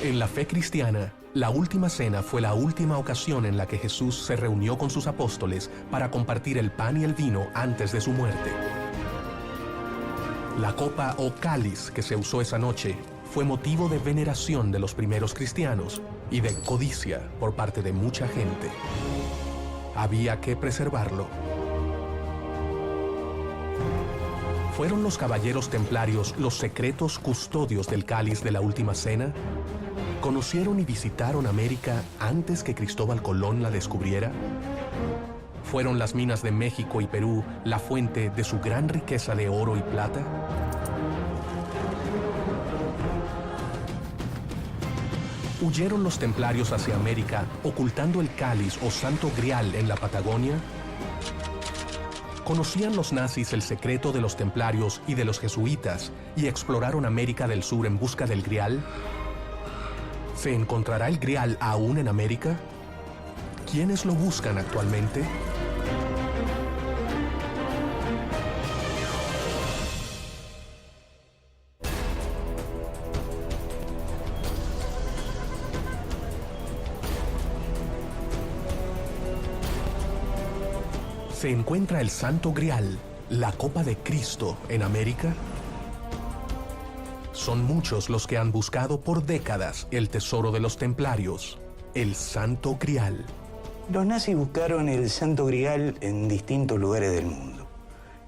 En la fe cristiana, la última cena fue la última ocasión en la que Jesús se reunió con sus apóstoles para compartir el pan y el vino antes de su muerte. La copa o cáliz que se usó esa noche fue motivo de veneración de los primeros cristianos y de codicia por parte de mucha gente. Había que preservarlo. ¿Fueron los caballeros templarios los secretos custodios del cáliz de la última cena? ¿Conocieron y visitaron América antes que Cristóbal Colón la descubriera? ¿Fueron las minas de México y Perú la fuente de su gran riqueza de oro y plata? ¿Huyeron los templarios hacia América ocultando el cáliz o santo grial en la Patagonia? ¿Conocían los nazis el secreto de los templarios y de los jesuitas y exploraron América del Sur en busca del grial? ¿Se encontrará el grial aún en América? ¿Quiénes lo buscan actualmente? ¿Se encuentra el Santo Grial, la Copa de Cristo, en América? Son muchos los que han buscado por décadas el tesoro de los templarios, el Santo Grial. Los nazis buscaron el Santo Grial en distintos lugares del mundo,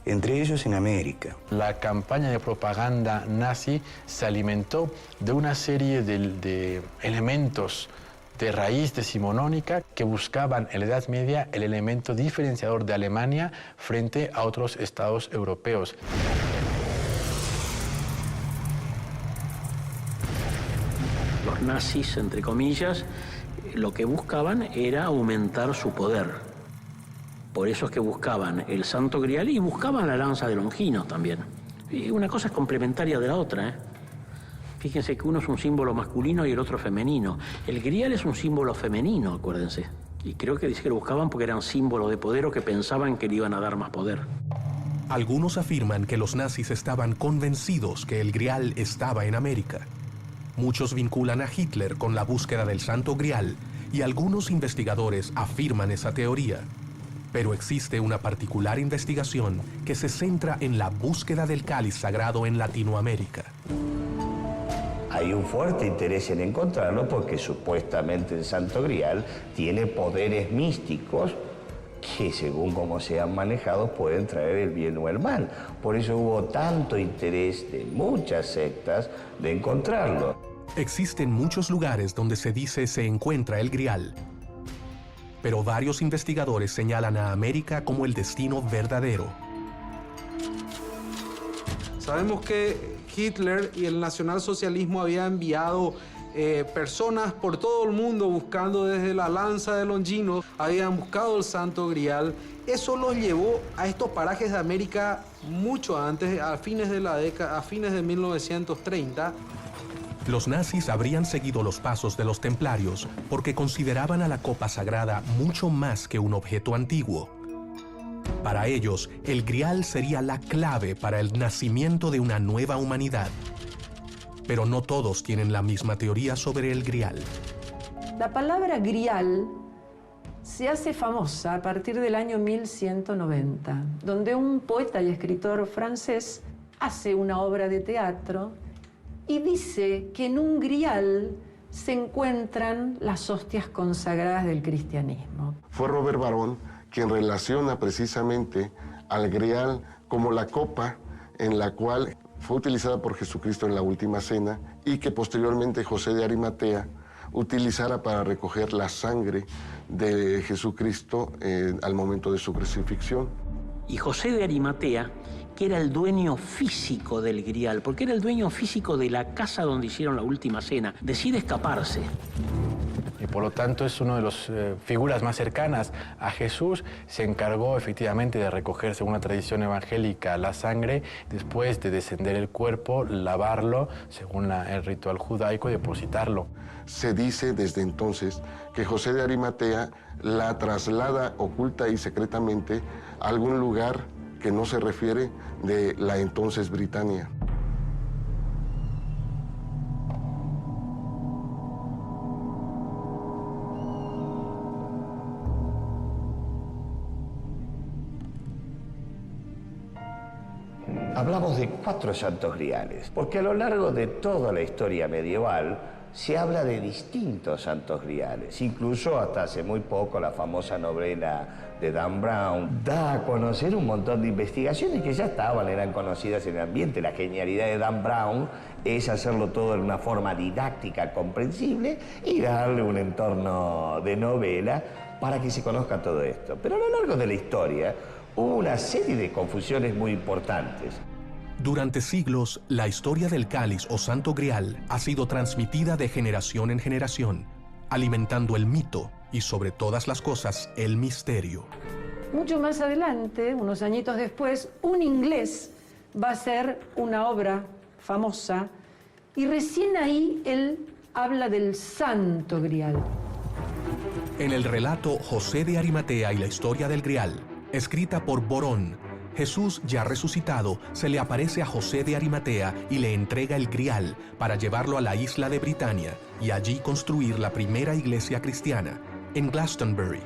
entre ellos en América. La campaña de propaganda nazi se alimentó de una serie de elementos de raíz decimonónica que buscaban en la Edad Media el elemento diferenciador de Alemania frente a otros estados europeos. Los nazis, entre comillas, lo que buscaban era aumentar su poder. Por eso es que buscaban el Santo Grial y buscaban la lanza de Longinos también. Y una cosa es complementaria de la otra, ¿eh? Fíjense que uno es un símbolo masculino y el otro femenino. El grial es un símbolo femenino, acuérdense. Y creo que dice que lo buscaban porque eran símbolos de poder o que pensaban que le iban a dar más poder. Algunos afirman que los nazis estaban convencidos que el grial estaba en América. Muchos vinculan a Hitler con la búsqueda del Santo Grial y algunos investigadores afirman esa teoría. Pero existe una particular investigación que se centra en la búsqueda del cáliz sagrado en Latinoamérica. Hay un fuerte interés en encontrarlo porque supuestamente el Santo Grial tiene poderes místicos que, según cómo sean manejados, pueden traer el bien o el mal. Por eso hubo tanto interés de muchas sectas de encontrarlo. Existen muchos lugares donde se dice se encuentra el Grial, pero varios investigadores señalan a América como el destino verdadero. Sabemos que Hitler y el nacionalsocialismo habían enviado personas por todo el mundo buscando desde la lanza de Longinos, habían buscado el Santo Grial. Eso los llevó a estos parajes de América mucho antes, a fines de 1930. Los nazis habrían seguido los pasos de los templarios porque consideraban a la copa sagrada mucho más que un objeto antiguo. Para ellos, el Grial sería la clave para el nacimiento de una nueva humanidad. Pero no todos tienen la misma teoría sobre el Grial. La palabra Grial se hace famosa a partir del año 1190, donde un poeta y escritor francés hace una obra de teatro y dice que en un Grial se encuentran las hostias consagradas del cristianismo. Fue Robert Barón quien relaciona precisamente al Grial como la copa en la cual fue utilizada por Jesucristo en la última cena y que posteriormente José de Arimatea utilizara para recoger la sangre de Jesucristo al momento de su crucifixión. Y José de Arimatea, que era el dueño físico del Grial, porque era el dueño físico de la casa donde hicieron la última cena, decide escaparse. Y por lo tanto es una de las figuras más cercanas a Jesús. Se encargó efectivamente de recoger, según la tradición evangélica, la sangre, después de descender el cuerpo, lavarlo, según el ritual judaico, y depositarlo. Se dice desde entonces que José de Arimatea la traslada oculta y secretamente a algún lugar que no se refiere de la entonces Britania. hablamos de 4 santos griales, porque a lo largo de toda la historia medieval se habla de distintos santos griales. Incluso hasta hace muy poco la famosa novela de Dan Brown da a conocer un montón de investigaciones que ya eran conocidas en el ambiente. La genialidad de Dan Brown es hacerlo todo de una forma didáctica, comprensible, y darle un entorno de novela para que se conozca todo esto. Pero a lo largo de la historia hubo una serie de confusiones muy importantes. Durante siglos, la historia del cáliz o santo grial ha sido transmitida de generación en generación, alimentando el mito y, sobre todas las cosas, el misterio. Mucho más adelante, unos añitos después, un inglés va a hacer una obra famosa y recién ahí él habla del santo grial. En el relato José de Arimatea y la historia del grial, escrita por Borón, Jesús, ya resucitado, se le aparece a José de Arimatea y le entrega el grial para llevarlo a la isla de Britania y allí construir la primera iglesia cristiana, en Glastonbury.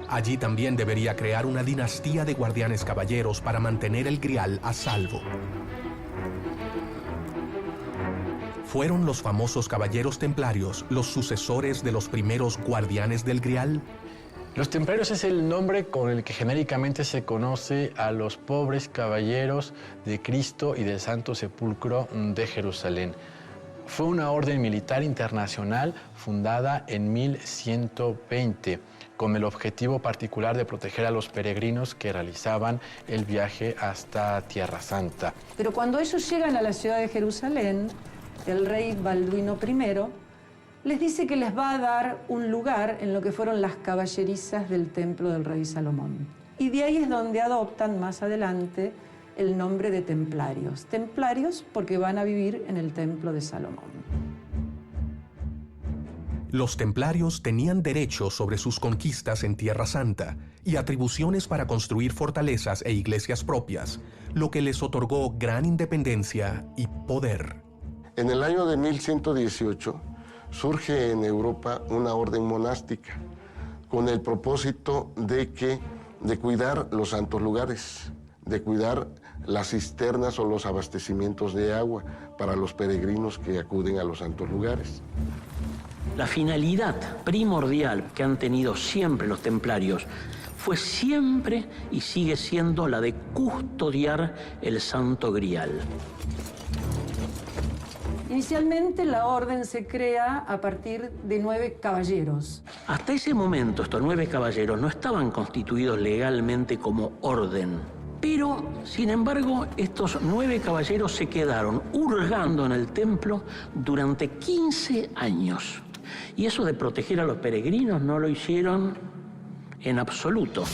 Allí también debería crear una dinastía de guardianes caballeros para mantener el grial a salvo. ¿Fueron los famosos caballeros templarios los sucesores de los primeros guardianes del grial? Los templarios es el nombre con el que genéricamente se conoce a los pobres caballeros de Cristo y del Santo Sepulcro de Jerusalén. Fue una orden militar internacional fundada en 1120, con el objetivo particular de proteger a los peregrinos que realizaban el viaje hasta Tierra Santa. Pero cuando ellos llegan a la ciudad de Jerusalén, el rey Balduino I les dice que les va a dar un lugar en lo que fueron las caballerizas del templo del rey Salomón. Y de ahí es donde adoptan más adelante el nombre de templarios. Templarios porque van a vivir en el templo de Salomón. Los templarios tenían derechos sobre sus conquistas en Tierra Santa y atribuciones para construir fortalezas e iglesias propias, lo que les otorgó gran independencia y poder. En el año de 1118, surge en Europa una orden monástica con el propósito de cuidar los santos lugares, de cuidar las cisternas o los abastecimientos de agua para los peregrinos que acuden a los santos lugares. La finalidad primordial que han tenido siempre los templarios fue siempre y sigue siendo la de custodiar el Santo Grial. Inicialmente la orden se crea a partir de 9 caballeros. Hasta ese momento estos 9 caballeros no estaban constituidos legalmente como orden. Pero, sin embargo, estos 9 caballeros se quedaron hurgando en el templo durante 15 años. Y eso de proteger a los peregrinos no lo hicieron en absoluto.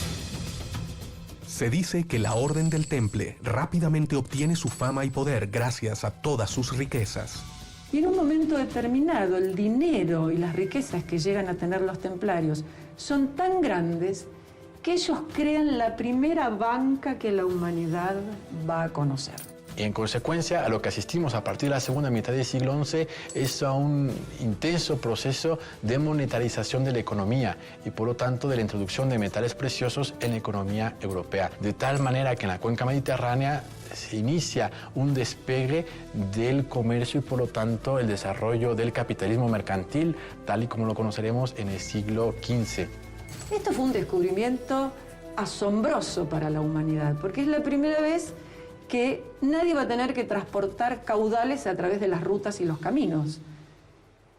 Se dice que la Orden del Temple rápidamente obtiene su fama y poder gracias a todas sus riquezas. Y en un momento determinado, el dinero y las riquezas que llegan a tener los templarios son tan grandes que ellos crean la primera banca que la humanidad va a conocer. Y en consecuencia, a lo que asistimos a partir de la segunda mitad del siglo XI es a un intenso proceso de monetarización de la economía y por lo tanto de la introducción de metales preciosos en la economía europea. De tal manera que en la cuenca mediterránea se inicia un despegue del comercio y por lo tanto el desarrollo del capitalismo mercantil, tal y como lo conoceremos en el siglo XV. Esto fue un descubrimiento asombroso para la humanidad, porque es la primera vez que nadie va a tener que transportar caudales a través de las rutas y los caminos,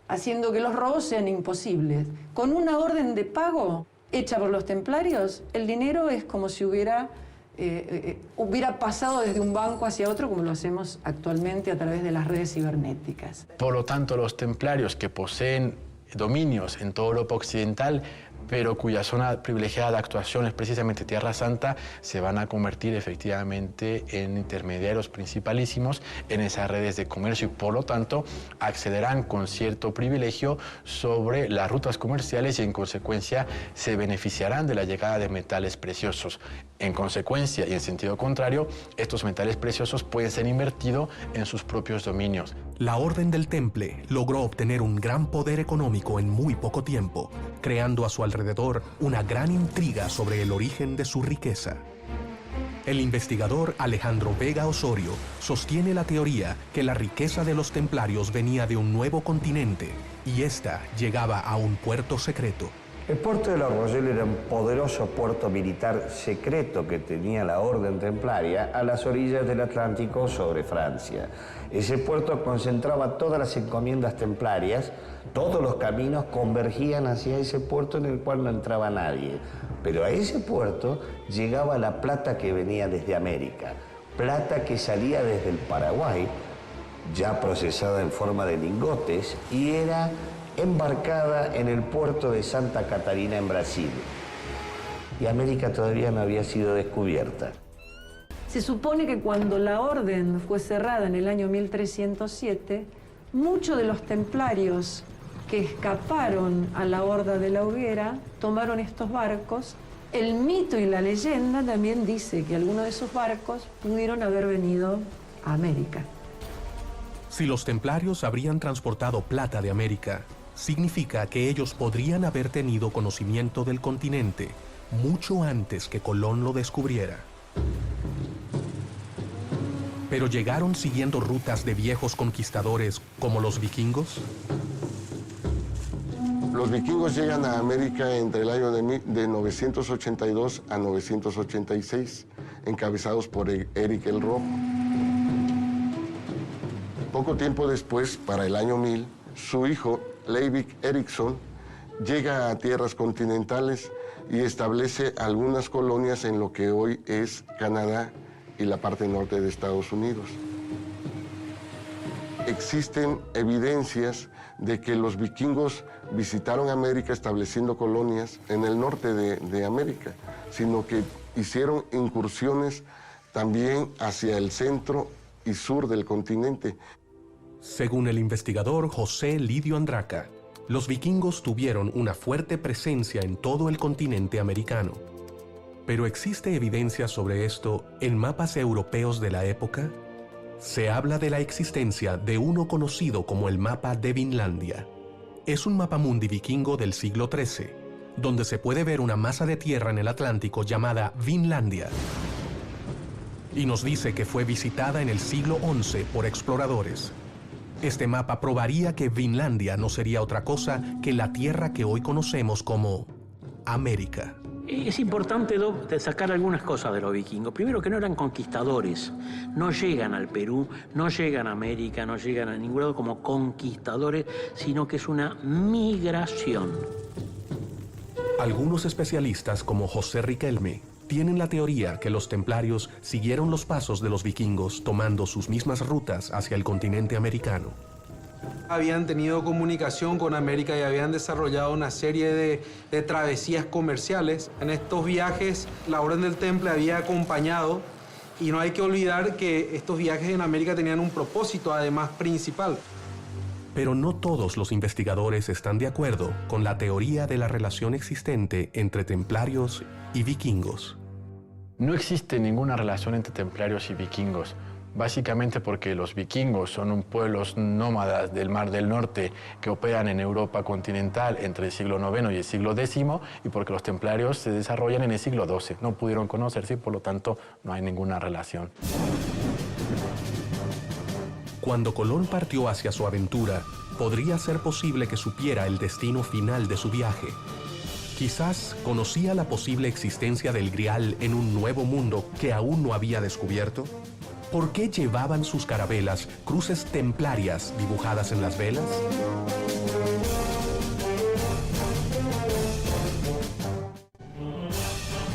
haciendo que los robos sean imposibles. Con una orden de pago hecha por los templarios, el dinero es como si hubiera pasado desde un banco hacia otro, como lo hacemos actualmente a través de las redes cibernéticas. Por lo tanto, los templarios que poseen dominios en toda Europa occidental, pero cuya zona privilegiada de actuación es precisamente Tierra Santa, se van a convertir efectivamente en intermediarios principalísimos en esas redes de comercio y por lo tanto accederán con cierto privilegio sobre las rutas comerciales y en consecuencia se beneficiarán de la llegada de metales preciosos. En consecuencia y en sentido contrario, estos metales preciosos pueden ser invertidos en sus propios dominios. La Orden del Temple logró obtener un gran poder económico en muy poco tiempo, creando a su alrededor una gran intriga sobre el origen de su riqueza. El investigador Alejandro Vega Osorio sostiene la teoría que la riqueza de los templarios venía de un nuevo continente y esta llegaba a un puerto secreto. El puerto de La Rochelle era un poderoso puerto militar secreto que tenía la Orden Templaria a las orillas del Atlántico sobre Francia. Ese puerto concentraba todas las encomiendas templarias, todos los caminos convergían hacia ese puerto en el cual no entraba nadie. Pero a ese puerto llegaba la plata que venía desde América, plata que salía desde el Paraguay, ya procesada en forma de lingotes, y era embarcada en el puerto de Santa Catarina en Brasil. Y América todavía no había sido descubierta. Se supone que cuando la orden fue cerrada en el año 1307, muchos de los templarios que escaparon a la Horda de la Hoguera tomaron estos barcos. El mito y la leyenda también dice que algunos de esos barcos pudieron haber venido a América. Si los templarios habrían transportado plata de América, significa que ellos podrían haber tenido conocimiento del continente mucho antes que Colón lo descubriera. ¿Pero llegaron siguiendo rutas de viejos conquistadores como los vikingos? Los vikingos llegan a América entre el año de 982 a 986, encabezados por Eric el Rojo. Poco tiempo después, para el año 1000, su hijo, Leivik Eriksson, llega a tierras continentales y establece algunas colonias en lo que hoy es Canadá y la parte norte de Estados Unidos. Existen evidencias de que los vikingos visitaron América estableciendo colonias en el norte de América, sino que hicieron incursiones también hacia el centro y sur del continente. Según el investigador José Lidio Andraca, los vikingos tuvieron una fuerte presencia en todo el continente americano. ¿Pero existe evidencia sobre esto en mapas europeos de la época? Se habla de la existencia de uno conocido como el mapa de Vinlandia. Es un mapamundi vikingo del siglo XIII, donde se puede ver una masa de tierra en el Atlántico llamada Vinlandia. Y nos dice que fue visitada en el siglo XI por exploradores. Este mapa probaría que Vinlandia no sería otra cosa que la tierra que hoy conocemos como América. Es importante destacar algunas cosas de los vikingos. Primero, que no eran conquistadores. No llegan al Perú, no llegan a América, no llegan a ningún lado como conquistadores, sino que es una migración. Algunos especialistas, como José Riquelme, tienen la teoría que los templarios siguieron los pasos de los vikingos tomando sus mismas rutas hacia el continente americano. Habían tenido comunicación con América y habían desarrollado una serie de travesías comerciales. En estos viajes, la Orden del Temple había acompañado, y no hay que olvidar que estos viajes en América tenían un propósito, además, principal. Pero no todos los investigadores están de acuerdo con la teoría de la relación existente entre templarios y vikingos. No existe ninguna relación entre templarios y vikingos, básicamente porque los vikingos son pueblos nómadas del Mar del Norte que operan en Europa continental entre el siglo IX y el siglo X, y porque los templarios se desarrollan en el siglo XII. No pudieron conocerse y por lo tanto no hay ninguna relación. Cuando Colón partió hacia su aventura, podría ser posible que supiera el destino final de su viaje. Quizás conocía la posible existencia del Grial en un nuevo mundo que aún no había descubierto. ¿Por qué llevaban sus carabelas cruces templarias dibujadas en las velas?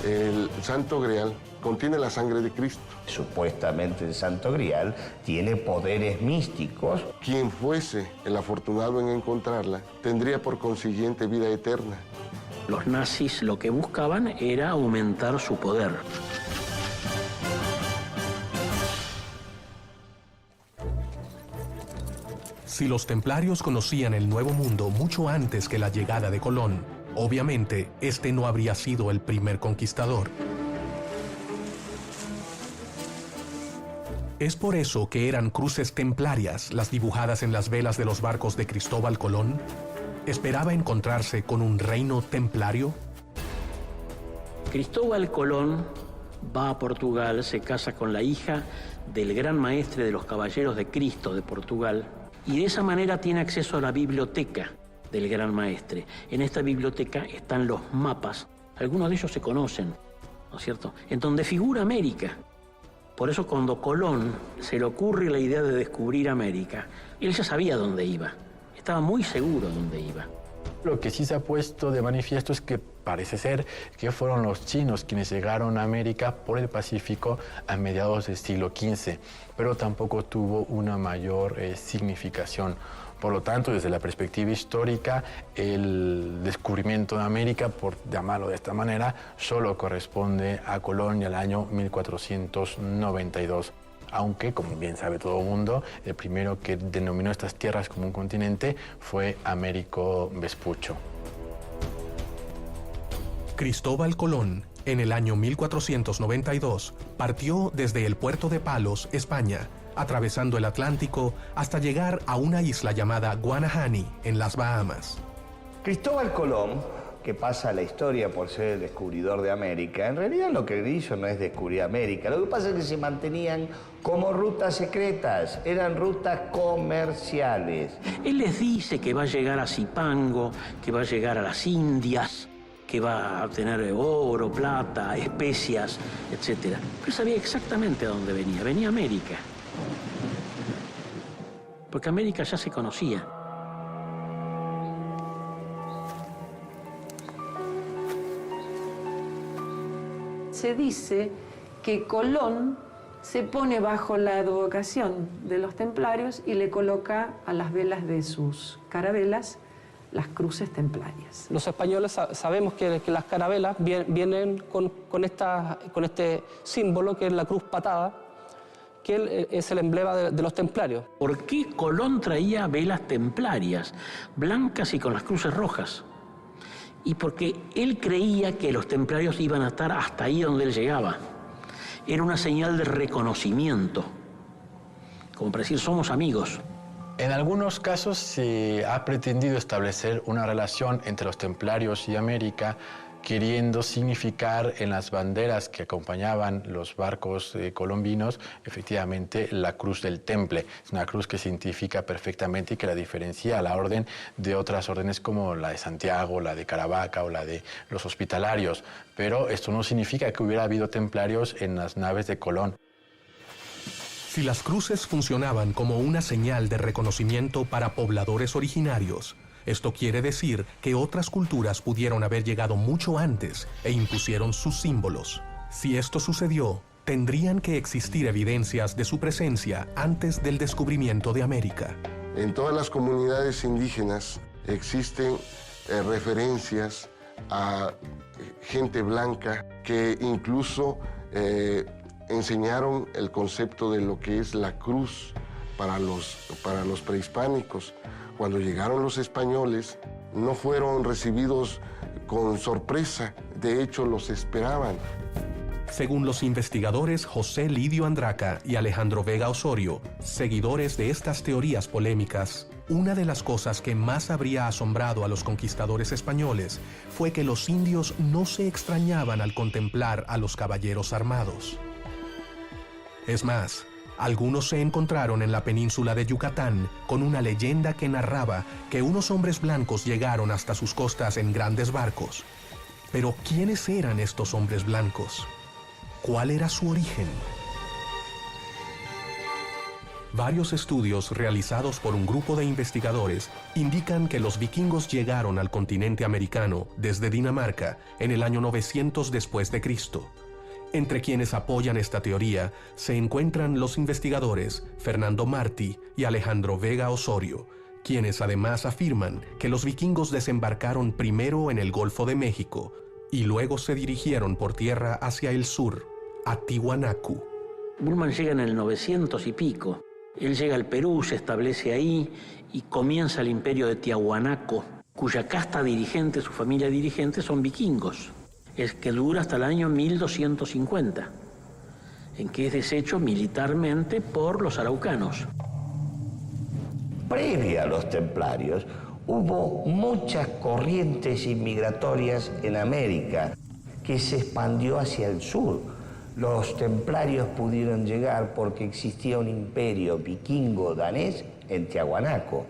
El Santo Grial contiene la sangre de Cristo. Supuestamente el Santo Grial tiene poderes místicos. Quien fuese el afortunado en encontrarla tendría por consiguiente vida eterna. Los nazis lo que buscaban era aumentar su poder. Si los templarios conocían el Nuevo Mundo mucho antes que la llegada de Colón, obviamente este no habría sido el primer conquistador. ¿Es por eso que eran cruces templarias las dibujadas en las velas de los barcos de Cristóbal Colón? ¿Esperaba encontrarse con un reino templario? Cristóbal Colón va a Portugal, se casa con la hija del gran maestre de los Caballeros de Cristo de Portugal, y de esa manera tiene acceso a la biblioteca del gran maestre. En esta biblioteca están los mapas, algunos de ellos se conocen, ¿no es cierto?, en donde figura América. Por eso cuando Colón se le ocurre la idea de descubrir América, él ya sabía dónde iba, estaba muy seguro dónde iba. Lo que sí se ha puesto de manifiesto es que parece ser que fueron los chinos quienes llegaron a América por el Pacífico a mediados del siglo XV, pero tampoco tuvo una mayor significación. Por lo tanto, desde la perspectiva histórica, el descubrimiento de América, por llamarlo de esta manera, solo corresponde a Colón y al año 1492. Aunque, como bien sabe todo el mundo, el primero que denominó estas tierras como un continente fue Américo Vespuccio. Cristóbal Colón, en el año 1492, partió desde el puerto de Palos, España, atravesando el Atlántico hasta llegar a una isla llamada Guanahani, en las Bahamas. Cristóbal Colón, que pasa a la historia por ser el descubridor de América, en realidad lo que hizo no es descubrir América. Lo que pasa es que se mantenían como rutas secretas, eran rutas comerciales. Él les dice que va a llegar a Zipango, que va a llegar a las Indias, que va a tener oro, plata, especias, etc. Pero sabía exactamente a dónde venía. Venía a América. Porque América ya se conocía. Se dice que Colón se pone bajo la advocación de los templarios y le coloca a las velas de sus carabelas las cruces templarias. Los españoles sabemos que las carabelas vienen con este símbolo que es la cruz patada, que es el emblema de los templarios. ¿Por qué Colón traía velas templarias, blancas y con las cruces rojas? Y porque él creía que los templarios iban a estar hasta ahí donde él llegaba. Era una señal de reconocimiento, como para decir, somos amigos. En algunos casos se ha pretendido establecer una relación entre los templarios y América, queriendo significar en las banderas que acompañaban los barcos colombinos, efectivamente, la cruz del Temple. Es una cruz que se identifica perfectamente y que la diferencia a la orden de otras órdenes como la de Santiago, la de Caravaca o la de los hospitalarios. Pero esto no significa que hubiera habido templarios en las naves de Colón. Si las cruces funcionaban como una señal de reconocimiento para pobladores originarios, esto quiere decir que otras culturas pudieron haber llegado mucho antes e impusieron sus símbolos. Si esto sucedió, tendrían que existir evidencias de su presencia antes del descubrimiento de América. En todas las comunidades indígenas existen referencias a gente blanca que incluso enseñaron el concepto de lo que es la cruz para los prehispánicos. Cuando llegaron los españoles, no fueron recibidos con sorpresa, de hecho los esperaban. Según los investigadores José Lidio Andraca y Alejandro Vega Osorio, seguidores de estas teorías polémicas, una de las cosas que más habría asombrado a los conquistadores españoles fue que los indios no se extrañaban al contemplar a los caballeros armados. Es más, algunos se encontraron en la península de Yucatán con una leyenda que narraba que unos hombres blancos llegaron hasta sus costas en grandes barcos. Pero ¿quiénes eran estos hombres blancos? ¿Cuál era su origen? Varios estudios realizados por un grupo de investigadores indican que los vikingos llegaron al continente americano desde Dinamarca en el año 900 después de Cristo. Entre quienes apoyan esta teoría se encuentran los investigadores Fernando Martí y Alejandro Vega Osorio, quienes además afirman que los vikingos desembarcaron primero en el Golfo de México y luego se dirigieron por tierra hacia el sur, a Tiwanaku. Burman llega en el 900 y pico. Él llega al Perú, se establece ahí y comienza el imperio de Tiahuanaco, cuya casta dirigente, su familia dirigente, son vikingos. Es que dura hasta el año 1250, en que es deshecho militarmente por los araucanos. Previa a los templarios, hubo muchas corrientes inmigratorias en América que se expandió hacia el sur. Los templarios pudieron llegar porque existía un imperio vikingo-danés en Tiahuanaco.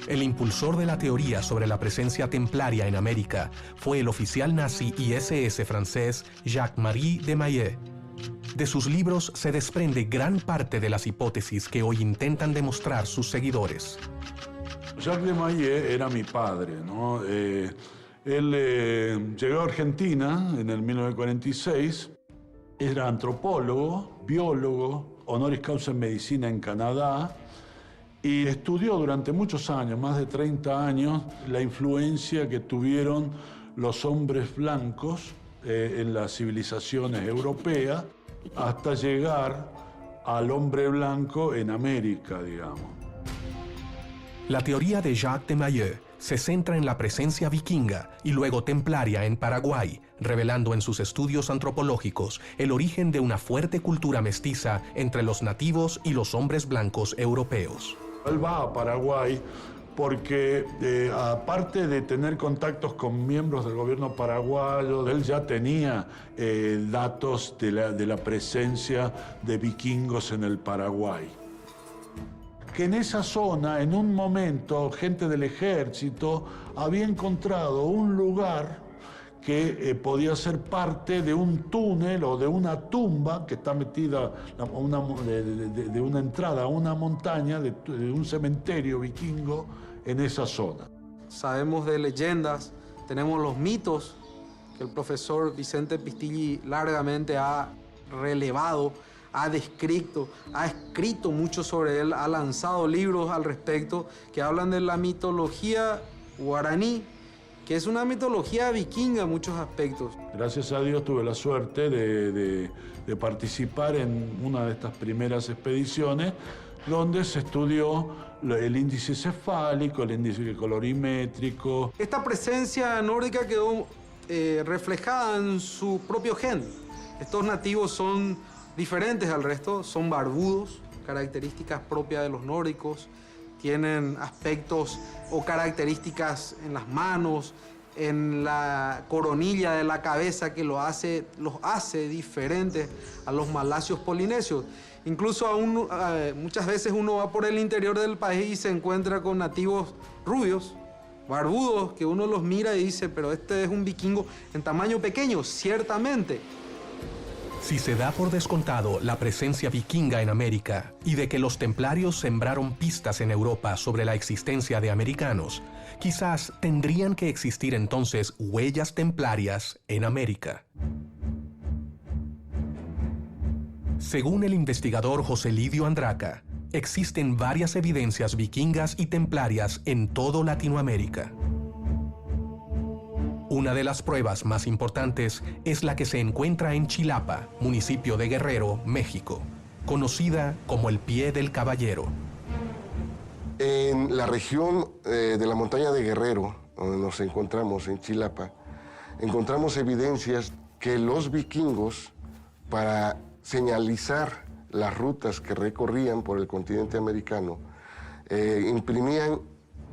El impulsor de la teoría sobre la presencia templaria en América fue el oficial nazi y SS francés Jacques-Marie de Maillet. De sus libros se desprende gran parte de las hipótesis que hoy intentan demostrar sus seguidores. Jacques de Maillet era mi padre, ¿no? Él llegó a Argentina en el 1946, era antropólogo, biólogo, honoris causa en medicina en Canadá, y estudió durante muchos años, más de 30 años, la influencia que tuvieron los hombres blancos en las civilizaciones europeas hasta llegar al hombre blanco en América, digamos. La teoría de Jacques de Maillet se centra en la presencia vikinga y luego templaria en Paraguay, revelando en sus estudios antropológicos el origen de una fuerte cultura mestiza entre los nativos y los hombres blancos europeos. Él va a Paraguay porque, aparte de tener contactos con miembros del gobierno paraguayo, él ya tenía datos de la presencia de vikingos en el Paraguay. Que en esa zona, en un momento, gente del ejército había encontrado un lugar que podía ser parte de un túnel o de una tumba que está metida de una entrada a una montaña, de un cementerio vikingo en esa zona. Sabemos de leyendas, tenemos los mitos que el profesor Vicente Pistilli largamente ha relevado, ha descrito, ha escrito mucho sobre él, ha lanzado libros al respecto que hablan de la mitología guaraní, que es una mitología vikinga en muchos aspectos. Gracias a Dios tuve la suerte de participar en una de estas primeras expediciones donde se estudió el índice cefálico, el índice colorimétrico. Esta presencia nórdica quedó reflejada en su propio gen. Estos nativos son diferentes al resto, son barbudos, características propias de los nórdicos, tienen aspectos o características en las manos, en la coronilla de la cabeza que los hace diferentes a los malasios polinesios. Incluso muchas veces uno va por el interior del país y se encuentra con nativos rubios, barbudos, que uno los mira y dice, pero este es un vikingo en tamaño pequeño, ciertamente. Si se da por descontado la presencia vikinga en América y de que los templarios sembraron pistas en Europa sobre la existencia de americanos, quizás tendrían que existir entonces huellas templarias en América. Según el investigador José Lidio Andraca, existen varias evidencias vikingas y templarias en todo Latinoamérica. Una de las pruebas más importantes es la que se encuentra en Chilapa, municipio de Guerrero, México, conocida como el Pie del Caballero. En la región de la montaña de Guerrero, donde nos encontramos, en Chilapa, encontramos evidencias que los vikingos, para señalizar las rutas que recorrían por el continente americano, imprimían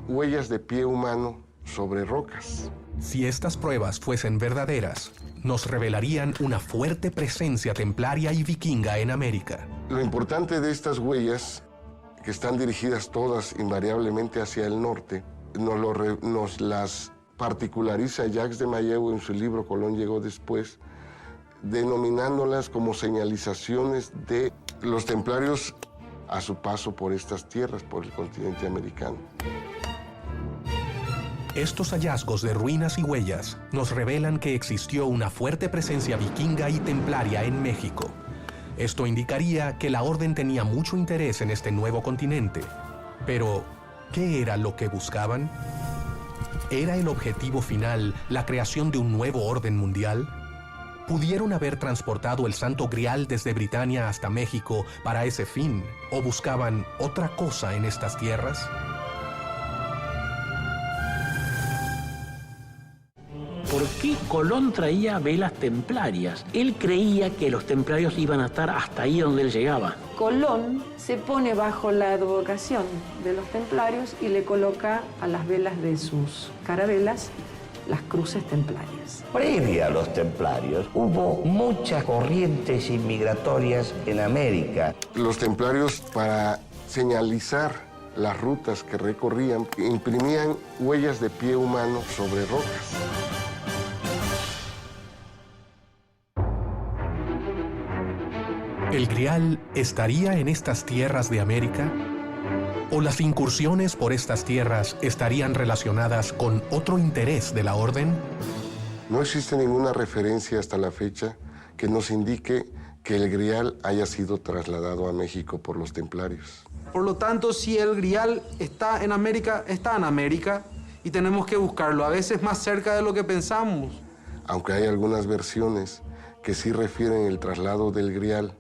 huellas de pie humano sobre rocas. Si estas pruebas fuesen verdaderas, nos revelarían una fuerte presencia templaria y vikinga en América. Lo importante de estas huellas, que están dirigidas todas invariablemente hacia el norte, nos las particulariza Jacques de Maillet en su libro Colón llegó después, denominándolas como señalizaciones de los templarios a su paso por estas tierras, por el continente americano. Estos hallazgos de ruinas y huellas nos revelan que existió una fuerte presencia vikinga y templaria en México. Esto indicaría que la orden tenía mucho interés en este nuevo continente. Pero, ¿qué era lo que buscaban? ¿Era el objetivo final la creación de un nuevo orden mundial? ¿Pudieron haber transportado el Santo Grial desde Britania hasta México para ese fin? ¿O buscaban otra cosa en estas tierras? ¿Por qué Colón traía velas templarias? Él creía que los templarios iban a estar hasta ahí donde él llegaba. Colón se pone bajo la advocación de los templarios y le coloca a las velas de sus carabelas las cruces templarias. Previa a los templarios, hubo muchas corrientes inmigratorias en América. Los templarios, para señalizar las rutas que recorrían, imprimían huellas de pie humano sobre rocas. ¿El Grial estaría en estas tierras de América? ¿O las incursiones por estas tierras estarían relacionadas con otro interés de la orden? No existe ninguna referencia hasta la fecha que nos indique que el Grial haya sido trasladado a México por los templarios. Por lo tanto, si el Grial está en América y tenemos que buscarlo, a veces más cerca de lo que pensamos. Aunque hay algunas versiones que sí refieren el traslado del Grial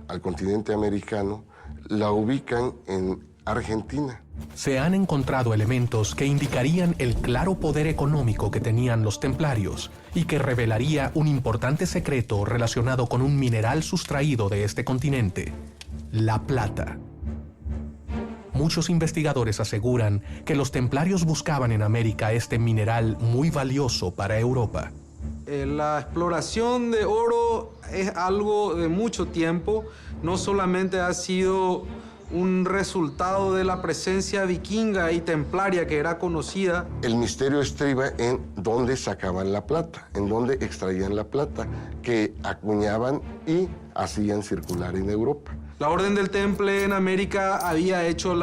al continente americano, la ubican en Argentina. Se han encontrado elementos que indicarían el claro poder económico que tenían los templarios y que revelaría un importante secreto relacionado con un mineral sustraído de este continente, la plata. Muchos investigadores aseguran que los templarios buscaban en América este mineral muy valioso para Europa. La exploración de oro es algo de mucho tiempo, no solamente ha sido un resultado de la presencia vikinga y templaria que era conocida. El misterio estriba en dónde sacaban la plata, en dónde extraían la plata, que acuñaban y hacían circular en Europa. La Orden del Temple en América había hecho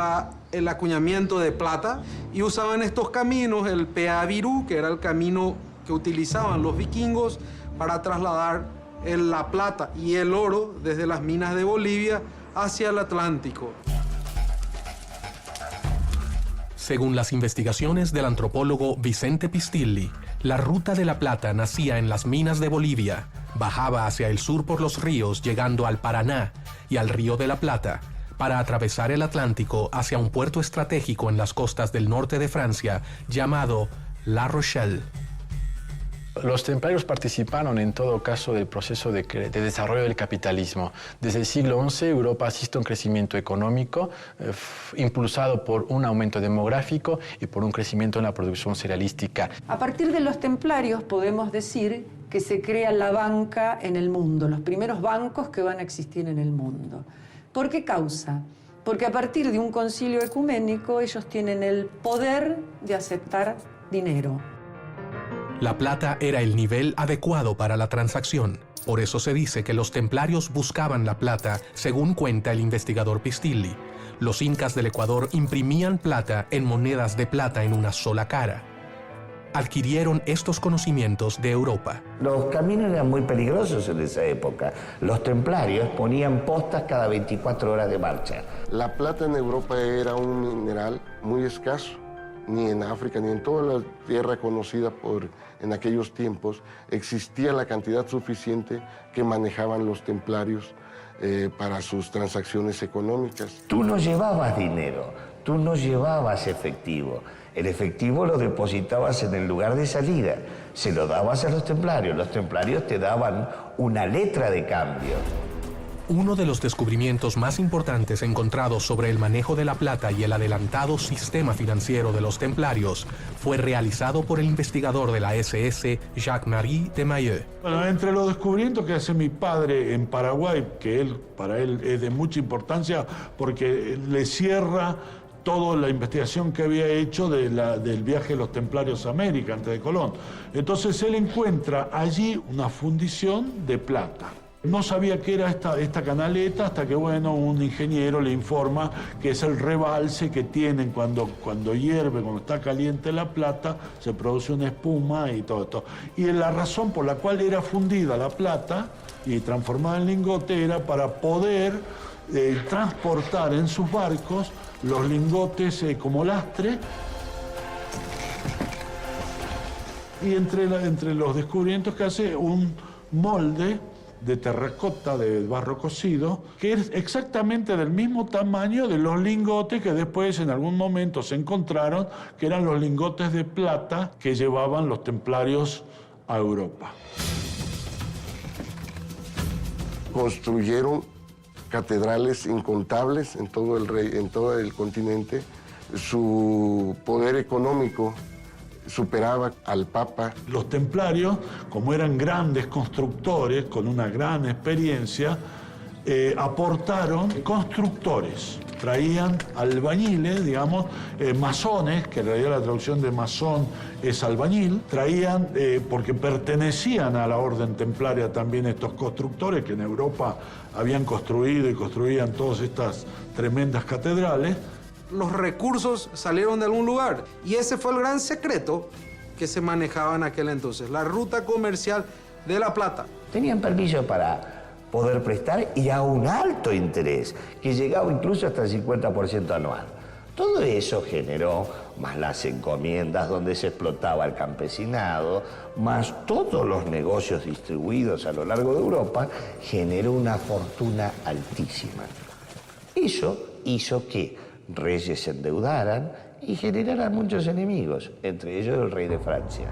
el acuñamiento de plata y usaban estos caminos, el Peavirú, que era el camino que utilizaban los vikingos para trasladar la plata y el oro desde las minas de Bolivia hacia el Atlántico. Según las investigaciones del antropólogo Vicente Pistilli, la ruta de la plata nacía en las minas de Bolivia, bajaba hacia el sur por los ríos llegando al Paraná y al Río de la Plata, para atravesar el Atlántico hacia un puerto estratégico en las costas del norte de Francia llamado La Rochelle. Los templarios participaron en todo caso del proceso de desarrollo del capitalismo. Desde el siglo XI Europa asiste a un crecimiento económico impulsado por un aumento demográfico y por un crecimiento en la producción cerealística. A partir de los templarios podemos decir que se crea la banca en el mundo, los primeros bancos que van a existir en el mundo. ¿Por qué causa? Porque a partir de un concilio ecuménico ellos tienen el poder de aceptar dinero. La plata era el nivel adecuado para la transacción. Por eso se dice que los templarios buscaban la plata, según cuenta el investigador Pistilli. Los incas del Ecuador imprimían plata en monedas de plata en una sola cara. Adquirieron estos conocimientos de Europa. Los caminos eran muy peligrosos en esa época. Los templarios ponían postas cada 24 horas de marcha. La plata en Europa era un mineral muy escaso. Ni en África, ni en toda la tierra conocida en aquellos tiempos, existía la cantidad suficiente que manejaban los templarios para sus transacciones económicas. Tú no llevabas dinero, tú no llevabas efectivo. El efectivo lo depositabas en el lugar de salida, se lo dabas a los templarios te daban una letra de cambio. Uno de los descubrimientos más importantes encontrados sobre el manejo de la plata y el adelantado sistema financiero de los templarios fue realizado por el investigador de la SS, Jacques-Marie de Mailleux. Bueno, entre los descubrimientos que hace mi padre en Paraguay, que para él es de mucha importancia porque le cierra toda la investigación que había hecho del viaje de los templarios a América antes de Colón. Entonces él encuentra allí una fundición de plata. No sabía qué era esta canaleta hasta que, bueno, un ingeniero le informa que es el rebalse que tienen cuando hierve, cuando está caliente la plata, se produce una espuma y todo esto. Y la razón por la cual era fundida la plata y transformada en lingote era para poder transportar en sus barcos los lingotes como lastre. Y entre los descubrimientos que hace un molde de terracota, de barro cocido, que es exactamente del mismo tamaño de los lingotes que después en algún momento se encontraron, que eran los lingotes de plata que llevaban los templarios a Europa. Construyeron catedrales incontables en todo el continente. Su poder económico superaba al Papa. Los templarios, como eran grandes constructores, con una gran experiencia, aportaron constructores. Traían albañiles, digamos, masones, que en realidad la traducción de masón es albañil, traían, porque pertenecían a la orden templaria también estos constructores que en Europa habían construido y construían todas estas tremendas catedrales. Los recursos salieron de algún lugar y ese fue el gran secreto que se manejaba en aquel entonces, la ruta comercial de la plata. Tenían permiso para poder prestar y a un alto interés, que llegaba incluso hasta el 50% anual. Todo eso generó, más las encomiendas donde se explotaba el campesinado, más todos los negocios distribuidos a lo largo de Europa, generó una fortuna altísima. Eso hizo que reyes se endeudaran y generaran muchos enemigos, entre ellos el rey de Francia.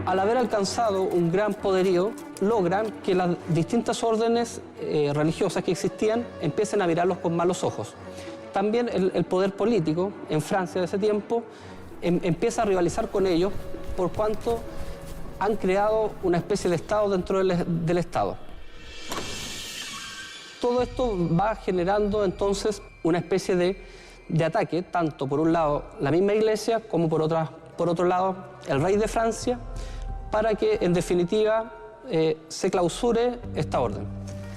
Al haber alcanzado un gran poderío, logran que las distintas órdenes religiosas que existían empiecen a mirarlos con malos ojos. También el poder político en Francia de ese tiempo empieza a rivalizar con ellos por cuanto han creado una especie de Estado dentro del Estado. Todo esto va generando entonces una especie de ataque, tanto por un lado la misma Iglesia como por otro lado el rey de Francia, para que en definitiva se clausure esta orden.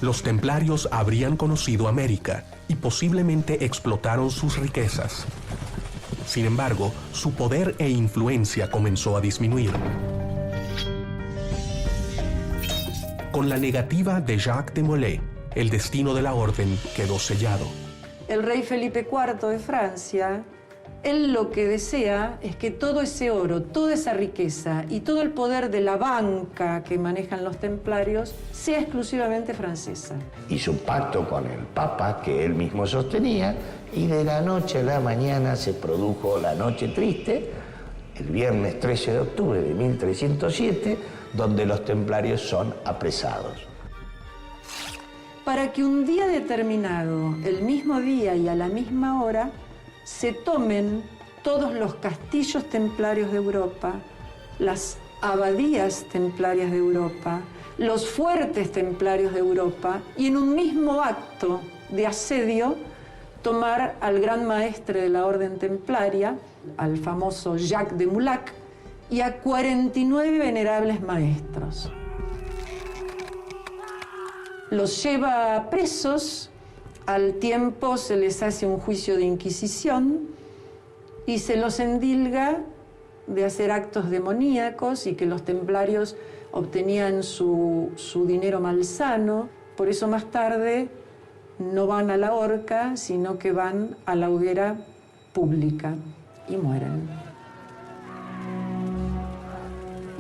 Los templarios habrían conocido América y posiblemente explotaron sus riquezas. Sin embargo, su poder e influencia comenzó a disminuir. Con la negativa de Jacques de Molay, el destino de la orden quedó sellado. El rey Felipe IV de Francia, él lo que desea es que todo ese oro, toda esa riqueza y todo el poder de la banca que manejan los templarios sea exclusivamente francesa. Hizo un pacto con el Papa que él mismo sostenía y de la noche a la mañana se produjo la noche triste, el viernes 13 de octubre de 1307, donde los templarios son apresados. Para que un día determinado, el mismo día y a la misma hora, se tomen todos los castillos templarios de Europa, las abadías templarias de Europa, los fuertes templarios de Europa, y en un mismo acto de asedio tomar al gran maestre de la orden templaria, al famoso Jacques de Mulac, y a 49 venerables maestros. Los lleva presos. Al tiempo se les hace un juicio de inquisición y se los endilga de hacer actos demoníacos y que los templarios obtenían su dinero malsano. Por eso más tarde no van a la horca, sino que van a la hoguera pública y mueren.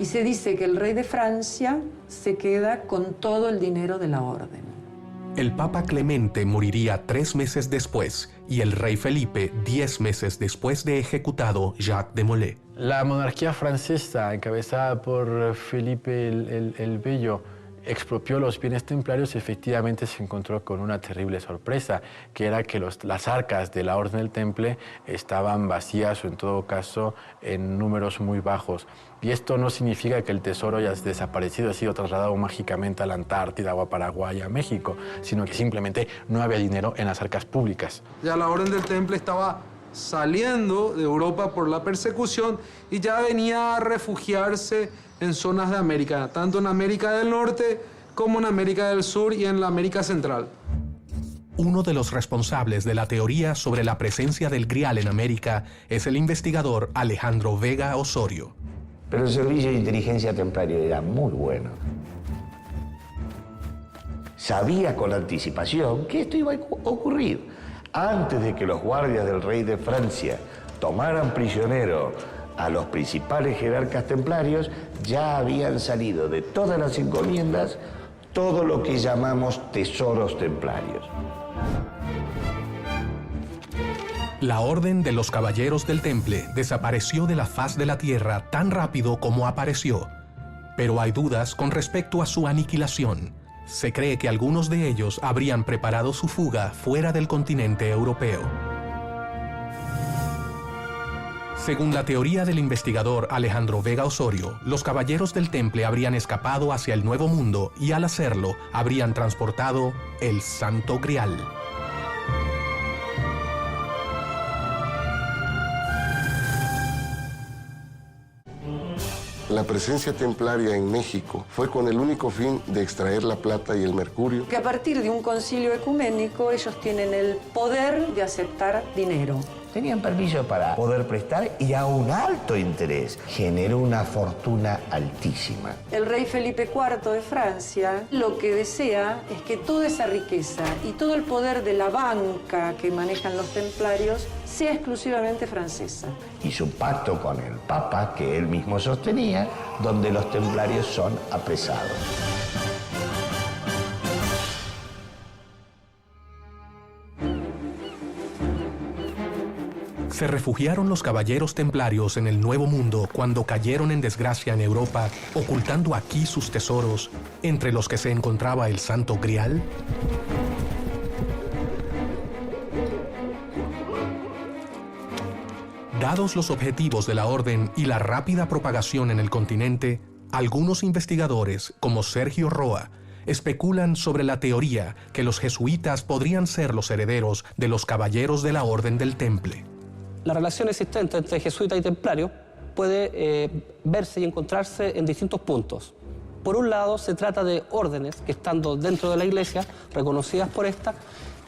Y se dice que el rey de Francia se queda con todo el dinero de la orden. El Papa Clemente moriría 3 meses después y el rey Felipe 10 meses después de ejecutado Jacques de Molay. La monarquía francesa, encabezada por Felipe el Bello, expropió los bienes templarios y efectivamente se encontró con una terrible sorpresa, que era que las arcas de la Orden del Temple estaban vacías o en todo caso en números muy bajos. Y esto no significa que el tesoro haya desaparecido, ha sido trasladado mágicamente a la Antártida o a Paraguay, a México, sino que simplemente no había dinero en las arcas públicas. Ya la Orden del Temple estaba saliendo de Europa por la persecución y ya venía a refugiarse en zonas de América, tanto en América del Norte como en América del Sur y en la América Central. Uno de los responsables de la teoría sobre la presencia del Grial en América es el investigador Alejandro Vega Osorio. Pero el servicio de inteligencia templario era muy bueno. Sabía con anticipación que esto iba a ocurrir. Antes de que los guardias del rey de Francia tomaran prisionero a los principales jerarcas templarios, ya habían salido de todas las encomiendas todo lo que llamamos tesoros templarios. La Orden de los Caballeros del Temple desapareció de la faz de la tierra tan rápido como apareció, pero hay dudas con respecto a su aniquilación. Se cree que algunos de ellos habrían preparado su fuga fuera del continente europeo. Según la teoría del investigador Alejandro Vega Osorio, los caballeros del Temple habrían escapado hacia el Nuevo Mundo y al hacerlo habrían transportado el Santo Grial. La presencia templaria en México fue con el único fin de extraer la plata y el mercurio. Que a partir de un concilio ecuménico ellos tienen el poder de aceptar dinero. Tenían permiso para poder prestar y a un alto interés. Generó una fortuna altísima. El rey Felipe IV de Francia lo que desea es que toda esa riqueza y todo el poder de la banca que manejan los templarios sea exclusivamente francesa. Hizo un pacto con el Papa, que él mismo sostenía, donde los templarios son apresados. Se refugiaron los caballeros templarios en el Nuevo Mundo cuando cayeron en desgracia en Europa, ocultando aquí sus tesoros, entre los que se encontraba el Santo Grial. Dados los objetivos de la orden y la rápida propagación en el continente, algunos investigadores, como Sergio Roa, especulan sobre la teoría que los jesuitas podrían ser los herederos de los caballeros de la Orden del Temple. La relación existente entre jesuita y templario puede verse y encontrarse en distintos puntos. Por un lado, se trata de órdenes que, estando dentro de la Iglesia, reconocidas por esta,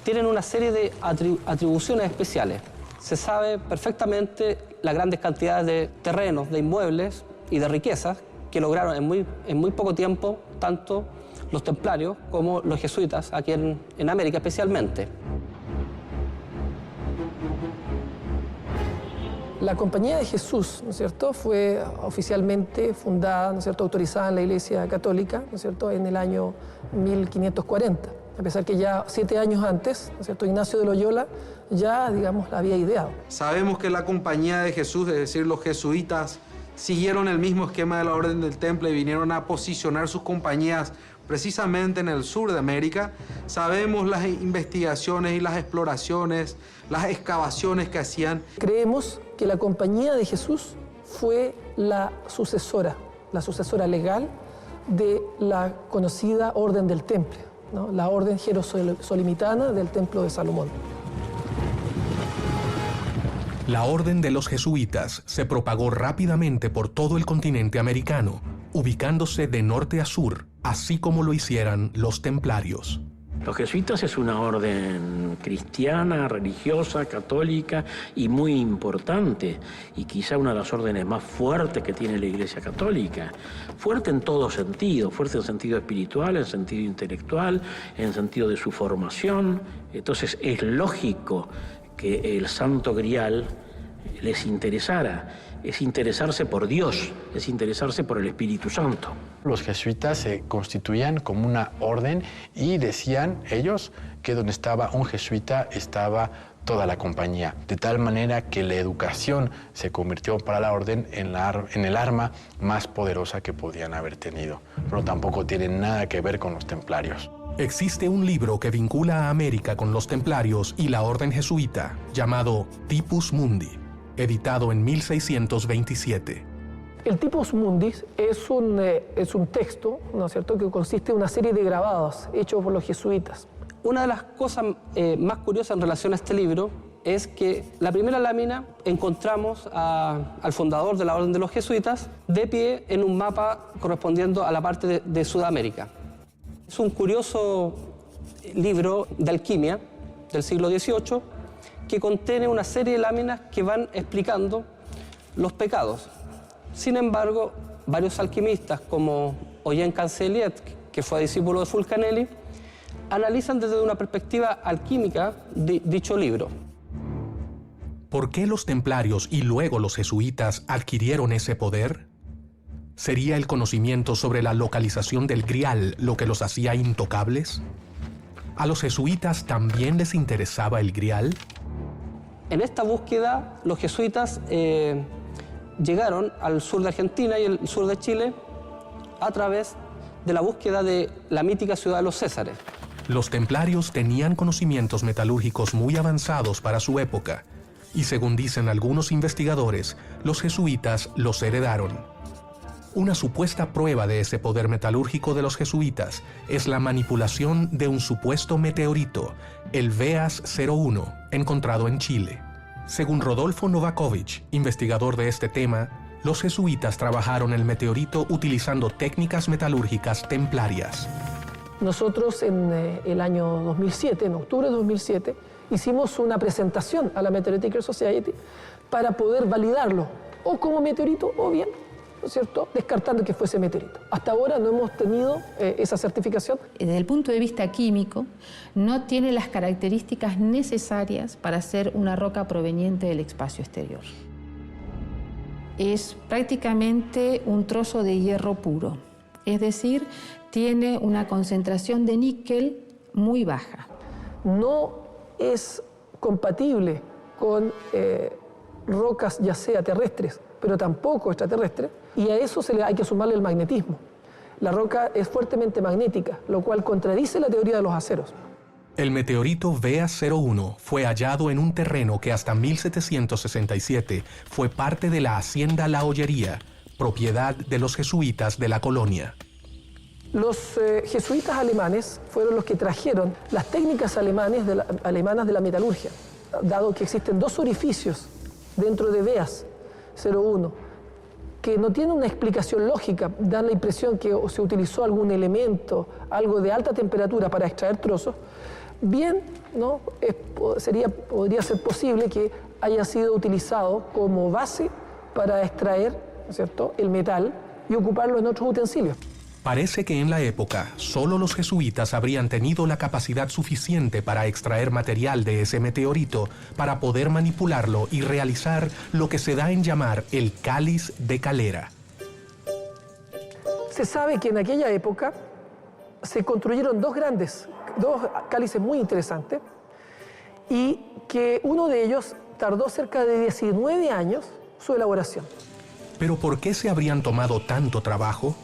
tienen una serie de atribuciones especiales. Se sabe perfectamente las grandes cantidades de terrenos, de inmuebles y de riquezas que lograron en muy poco tiempo tanto los templarios como los jesuitas, aquí en América especialmente. La Compañía de Jesús, ¿no es cierto?, fue oficialmente fundada, ¿no es cierto?, autorizada en la Iglesia Católica, ¿no es cierto?, en el año 1540. A pesar que ya 7 años antes, ¿no es cierto?, Ignacio de Loyola ya, digamos, la había ideado. Sabemos que la Compañía de Jesús, es decir, los jesuitas, siguieron el mismo esquema de la Orden del Temple y vinieron a posicionar sus compañías precisamente en el sur de América. Sabemos las investigaciones y las exploraciones, las excavaciones que hacían. Creemos que la Compañía de Jesús fue la sucesora legal de la conocida Orden del Temple, ¿no?, la Orden Jerosolimitana del Templo de Salomón. La Orden de los Jesuitas se propagó rápidamente por todo el continente americano, ubicándose de norte a sur, así como lo hicieran los templarios. Los jesuitas es una orden cristiana, religiosa, católica y muy importante, y quizá una de las órdenes más fuertes que tiene la Iglesia Católica. Fuerte en todo sentido, fuerte en sentido espiritual, en sentido intelectual, en sentido de su formación. Entonces es lógico que el Santo Grial les interesara. Es interesarse por Dios, es interesarse por el Espíritu Santo. Los jesuitas se constituían como una orden y decían ellos que donde estaba un jesuita estaba toda la compañía, de tal manera que la educación se convirtió para la orden en el arma más poderosa que podían haber tenido, pero tampoco tiene nada que ver con los templarios. Existe un libro que vincula a América con los templarios y la orden jesuita, llamado Typus Mundi, editado en 1627. El Typus Mundi es un texto, ¿no es cierto?, que consiste en una serie de grabados hechos por los jesuitas. Una de las cosas más curiosas en relación a este libro es que la primera lámina encontramos al fundador de la Orden de los Jesuitas de pie en un mapa correspondiendo a la parte de Sudamérica. Es un curioso libro de alquimia del siglo XVIII que contiene una serie de láminas que van explicando los pecados. Sin embargo, varios alquimistas como Eugène Cancelliet, que fue discípulo de Fulcanelli, analizan desde una perspectiva alquímica dicho libro. ¿Por qué los templarios y luego los jesuitas adquirieron ese poder? ¿Sería el conocimiento sobre la localización del Grial lo que los hacía intocables? ¿A los jesuitas también les interesaba el Grial? En esta búsqueda, los jesuitas llegaron al sur de Argentina y el sur de Chile a través de la búsqueda de la mítica ciudad de los Césares. Los templarios tenían conocimientos metalúrgicos muy avanzados para su época, y según dicen algunos investigadores, los jesuitas los heredaron. Una supuesta prueba de ese poder metalúrgico de los jesuitas es la manipulación de un supuesto meteorito, el VEAS 01, encontrado en Chile. Según Rodolfo Novakovich, investigador de este tema, los jesuitas trabajaron el meteorito utilizando técnicas metalúrgicas templarias. Nosotros en el año 2007, en octubre de 2007, hicimos una presentación a la Meteoritical Society para poder validarlo, o como meteorito, o bien, ¿no es cierto?, descartando que fuese meteorito. Hasta ahora no hemos tenido esa certificación. Desde el punto de vista químico, no tiene las características necesarias para ser una roca proveniente del espacio exterior. Es prácticamente un trozo de hierro puro, es decir, tiene una concentración de níquel muy baja. No es compatible con rocas ya sea terrestres, pero tampoco extraterrestres, y a eso hay que sumarle el magnetismo. La roca es fuertemente magnética, lo cual contradice la teoría de los aceros. El meteorito VEAS 01 fue hallado en un terreno que hasta 1767 fue parte de la hacienda La Ollería, propiedad de los jesuitas de la colonia. Los jesuitas alemanes fueron los que trajeron las técnicas alemanas de la metalurgia, dado que existen dos orificios dentro de VEAS 01 que no tienen una explicación lógica, dan la impresión que se utilizó algún elemento, algo de alta temperatura para extraer trozos. Bien, ¿no? Podría ser posible que haya sido utilizado como base para extraer, ¿no es cierto?, el metal y ocuparlo en otros utensilios. Parece que en la época solo los jesuitas habrían tenido la capacidad suficiente para extraer material de ese meteorito para poder manipularlo y realizar lo que se da en llamar el cáliz de Calera. Se sabe que en aquella época se construyeron dos cálices muy interesantes y que uno de ellos tardó cerca de 19 años su elaboración. ¿Pero por qué se habrían tomado tanto trabajo?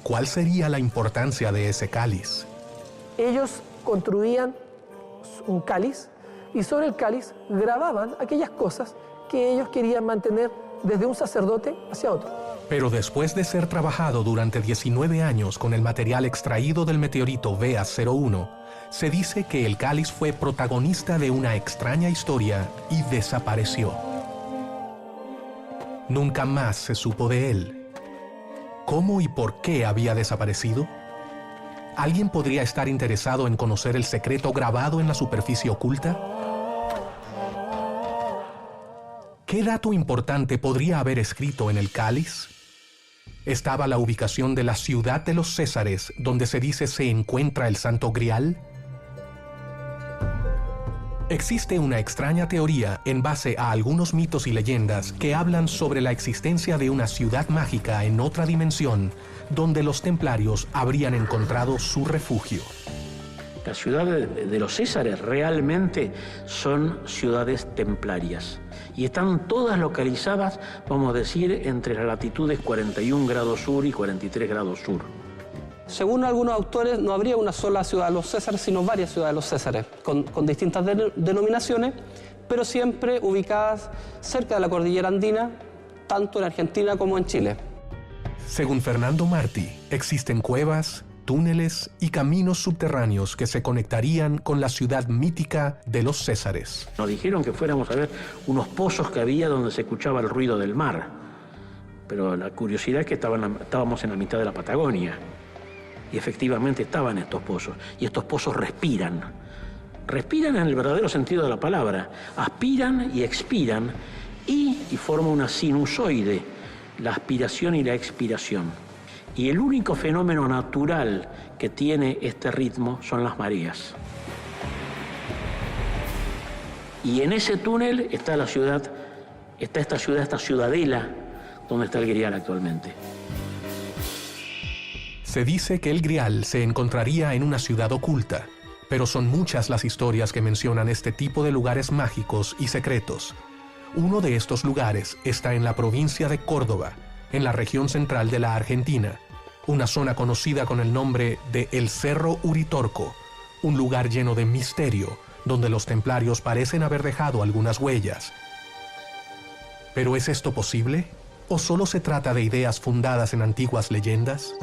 ¿Cuál sería la importancia de ese cáliz? Ellos construían un cáliz y sobre el cáliz grababan aquellas cosas que ellos querían mantener desde un sacerdote hacia otro. Pero después de ser trabajado durante 19 años con el material extraído del meteorito VEAS 01, se dice que el cáliz fue protagonista de una extraña historia y desapareció. Nunca más se supo de él. ¿Cómo y por qué había desaparecido? ¿Alguien podría estar interesado en conocer el secreto grabado en la superficie oculta? ¿Qué dato importante podría haber escrito en el cáliz? ¿Estaba la ubicación de la ciudad de los Césares, donde se dice se encuentra el Santo Grial? Existe una extraña teoría en base a algunos mitos y leyendas que hablan sobre la existencia de una ciudad mágica en otra dimensión, donde los templarios habrían encontrado su refugio. Las ciudades de los Césares realmente son ciudades templarias y están todas localizadas, vamos a decir, entre las latitudes 41 grados sur y 43 grados sur. Según algunos autores, no habría una sola ciudad de los Césares, sino varias ciudades de los Césares, con distintas denominaciones, pero siempre ubicadas cerca de la cordillera andina, tanto en Argentina como en Chile. Según Fernando Martí, existen cuevas, túneles y caminos subterráneos que se conectarían con la ciudad mítica de los Césares. Nos dijeron que fuéramos a ver unos pozos que había donde se escuchaba el ruido del mar, pero la curiosidad es que estábamos en la mitad de la Patagonia. Y efectivamente estaban estos pozos. Y estos pozos respiran. Respiran en el verdadero sentido de la palabra. Aspiran y expiran y forman una sinusoide, la aspiración y la expiración. Y el único fenómeno natural que tiene este ritmo son las mareas. Y en ese túnel está la ciudad, esta ciudadela donde está el Grial actualmente. Se dice que el Grial se encontraría en una ciudad oculta, pero son muchas las historias que mencionan este tipo de lugares mágicos y secretos. Uno de estos lugares está en la provincia de Córdoba, en la región central de la Argentina, una zona conocida con el nombre de El Cerro Uritorco, un lugar lleno de misterio, donde los templarios parecen haber dejado algunas huellas. ¿Pero es esto posible? ¿O solo se trata de ideas fundadas en antiguas leyendas?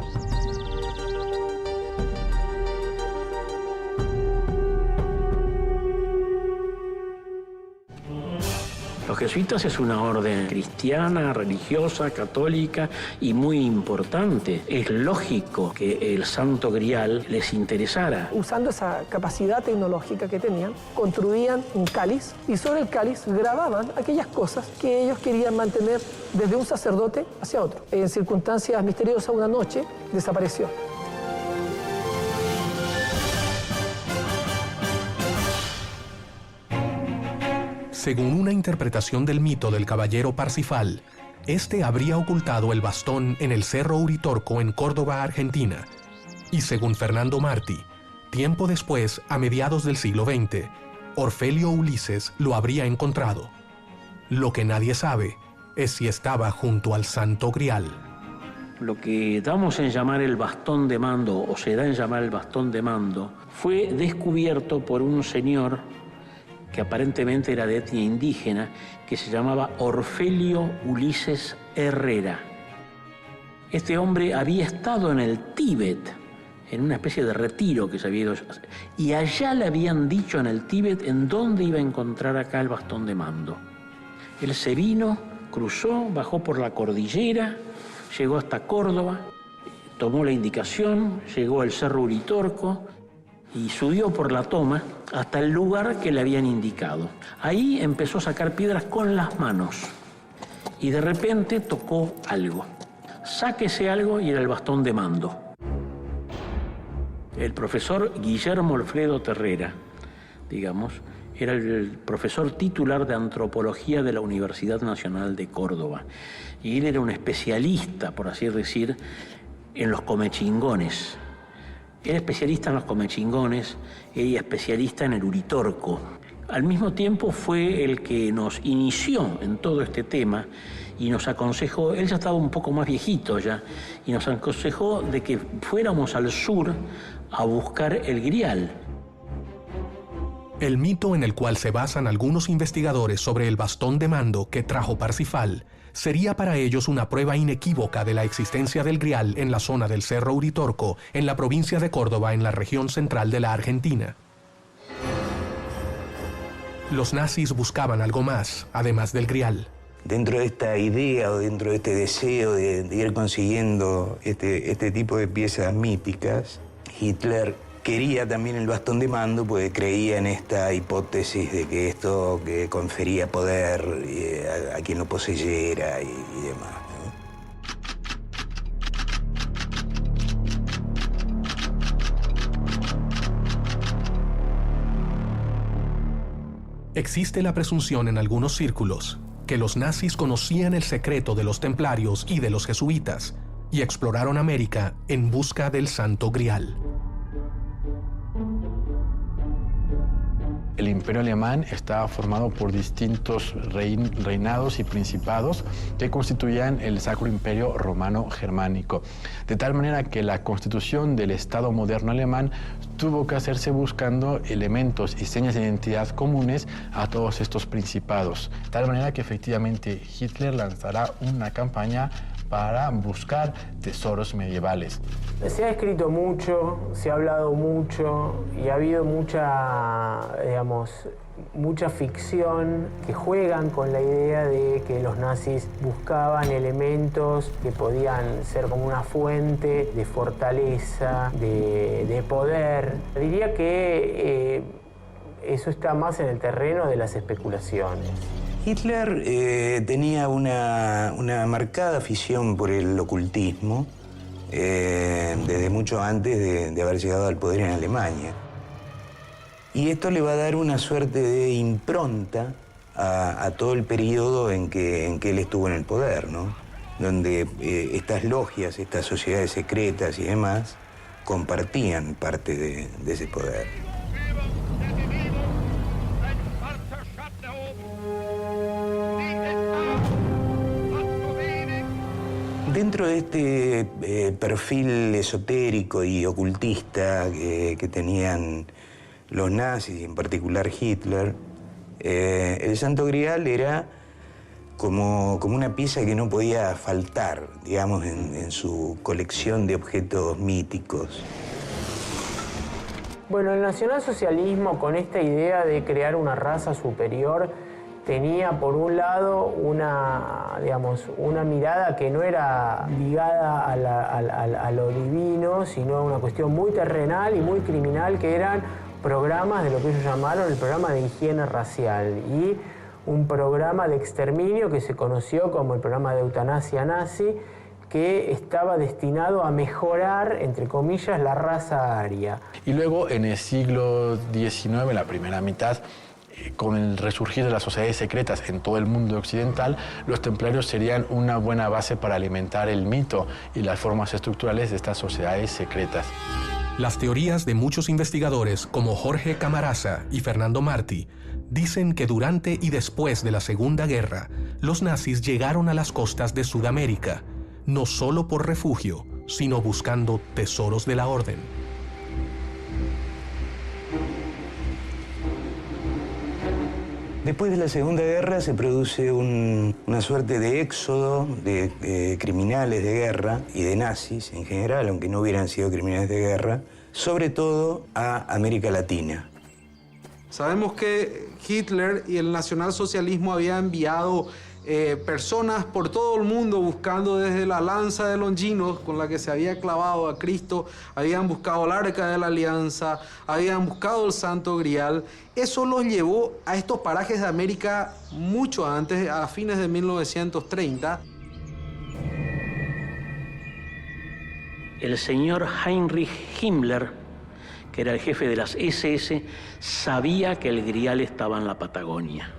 Los jesuitas es una orden cristiana, religiosa, católica y muy importante. Es lógico que el Santo Grial les interesara. Usando esa capacidad tecnológica que tenían, construían un cáliz y sobre el cáliz grababan aquellas cosas que ellos querían mantener desde un sacerdote hacia otro. En circunstancias misteriosas, una noche desapareció. Según una interpretación del mito del caballero Parsifal, este habría ocultado el bastón en el Cerro Uritorco en Córdoba, Argentina. Y según Fernando Martí, tiempo después, a mediados del siglo XX, Orfelio Ulises lo habría encontrado. Lo que nadie sabe es si estaba junto al Santo Grial. Lo que damos en llamar el bastón de mando, o se da en llamar el bastón de mando, fue descubierto por un señor que aparentemente era de etnia indígena, que se llamaba Orfelio Ulises Herrera. Este hombre había estado en el Tíbet, en una especie de retiro que se había ido, y allá le habían dicho en el Tíbet en dónde iba a encontrar acá el bastón de mando. Él se vino, cruzó, bajó por la cordillera, llegó hasta Córdoba, tomó la indicación, llegó al Cerro Uritorco y subió por la toma hasta el lugar que le habían indicado. Ahí empezó a sacar piedras con las manos y de repente tocó algo. Sáquese algo y era el bastón de mando. El profesor Guillermo Alfredo Terrera, digamos, era el profesor titular de antropología de la Universidad Nacional de Córdoba. Y él era un especialista, por así decir, en los comechingones. Era especialista en los comechingones y especialista en el Uritorco. Al mismo tiempo fue el que nos inició en todo este tema y nos aconsejó, él ya estaba un poco más viejito ya, y nos aconsejó de que fuéramos al sur a buscar el Grial. El mito en el cual se basan algunos investigadores sobre el bastón de mando que trajo Parsifal sería para ellos una prueba inequívoca de la existencia del Grial en la zona del Cerro Uritorco, en la provincia de Córdoba, en la región central de la Argentina. Los nazis buscaban algo más, además del Grial. Dentro de esta idea o dentro de este deseo de ir consiguiendo este tipo de piezas míticas, Hitler quería también el bastón de mando porque creía en esta hipótesis de que esto que confería poder a quien lo poseyera y demás, ¿no? Existe la presunción en algunos círculos que los nazis conocían el secreto de los templarios y de los jesuitas y exploraron América en busca del Santo Grial. El Imperio Alemán estaba formado por distintos reinados y principados que constituían el Sacro Imperio Romano Germánico. De tal manera que la constitución del Estado moderno alemán tuvo que hacerse buscando elementos y señas de identidad comunes a todos estos principados. De tal manera que efectivamente Hitler lanzará una campaña para buscar tesoros medievales. Se ha escrito mucho, se ha hablado mucho y ha habido mucha ficción que juegan con la idea de que los nazis buscaban elementos que podían ser como una fuente de fortaleza, de poder. Diría que eso está más en el terreno de las especulaciones. Hitler tenía una marcada afición por el ocultismo desde mucho antes de haber llegado al poder en Alemania. Y esto le va a dar una suerte de impronta a todo el periodo en que él estuvo en el poder, ¿no? Donde estas logias, estas sociedades secretas y demás compartían parte de ese poder. Dentro de este perfil esotérico y ocultista que tenían los nazis, y en particular Hitler, el Santo Grial era como una pieza que no podía faltar, digamos, en su colección de objetos míticos. Bueno, el nacionalsocialismo, con esta idea de crear una raza superior, tenía por un lado una mirada que no era ligada a lo divino, sino una cuestión muy terrenal y muy criminal, que eran programas de lo que ellos llamaron el programa de higiene racial y un programa de exterminio que se conoció como el programa de eutanasia nazi, que estaba destinado a mejorar, entre comillas, la raza aria. Y luego, en el siglo XIX, en la primera mitad, con el resurgir de las sociedades secretas en todo el mundo occidental, los templarios serían una buena base para alimentar el mito y las formas estructurales de estas sociedades secretas. Las teorías de muchos investigadores, como Jorge Camarasa y Fernando Martí, dicen que durante y después de la Segunda Guerra, los nazis llegaron a las costas de Sudamérica, no solo por refugio, sino buscando tesoros de la orden. Después de la Segunda Guerra se produce una suerte de éxodo de criminales de guerra y de nazis en general, aunque no hubieran sido criminales de guerra, sobre todo a América Latina. Sabemos que Hitler y el nacionalsocialismo habían enviado personas por todo el mundo buscando desde la lanza de Longinos con la que se había clavado a Cristo, habían buscado el Arca de la Alianza, habían buscado el Santo Grial. Eso los llevó a estos parajes de América mucho antes, a fines de 1930. El señor Heinrich Himmler, que era el jefe de las SS, sabía que el Grial estaba en la Patagonia.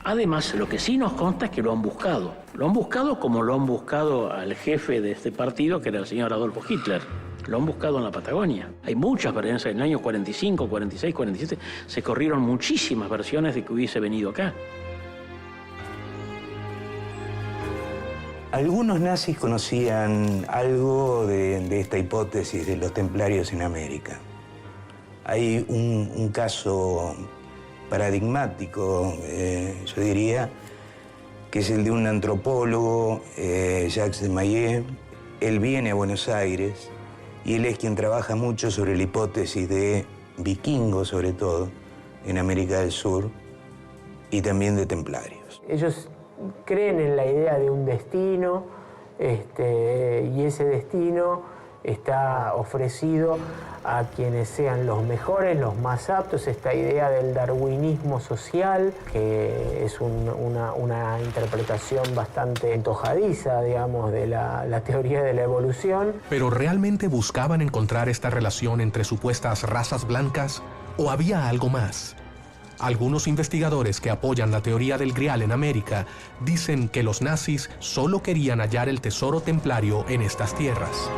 Además, lo que sí nos consta es que lo han buscado. Lo han buscado como lo han buscado al jefe de este partido, que era el señor Adolfo Hitler. Lo han buscado en la Patagonia. Hay muchas versiones. En el año 45, 46, 47 se corrieron muchísimas versiones de que hubiese venido acá. Algunos nazis conocían algo de esta hipótesis de los templarios en América. Hay un caso paradigmático, yo diría, que es el de un antropólogo, Jacques de Maillet. Él viene a Buenos Aires y él es quien trabaja mucho sobre la hipótesis de vikingos, sobre todo, en América del Sur, y también de templarios. Ellos creen en la idea de un destino, y ese destino está ofrecido a quienes sean los mejores, los más aptos. Esta idea del darwinismo social, que es una interpretación bastante antojadiza, digamos, de la teoría de la evolución. ¿Pero realmente buscaban encontrar esta relación entre supuestas razas blancas o había algo más? Algunos investigadores que apoyan la teoría del Grial en América dicen que los nazis solo querían hallar el tesoro templario en estas tierras.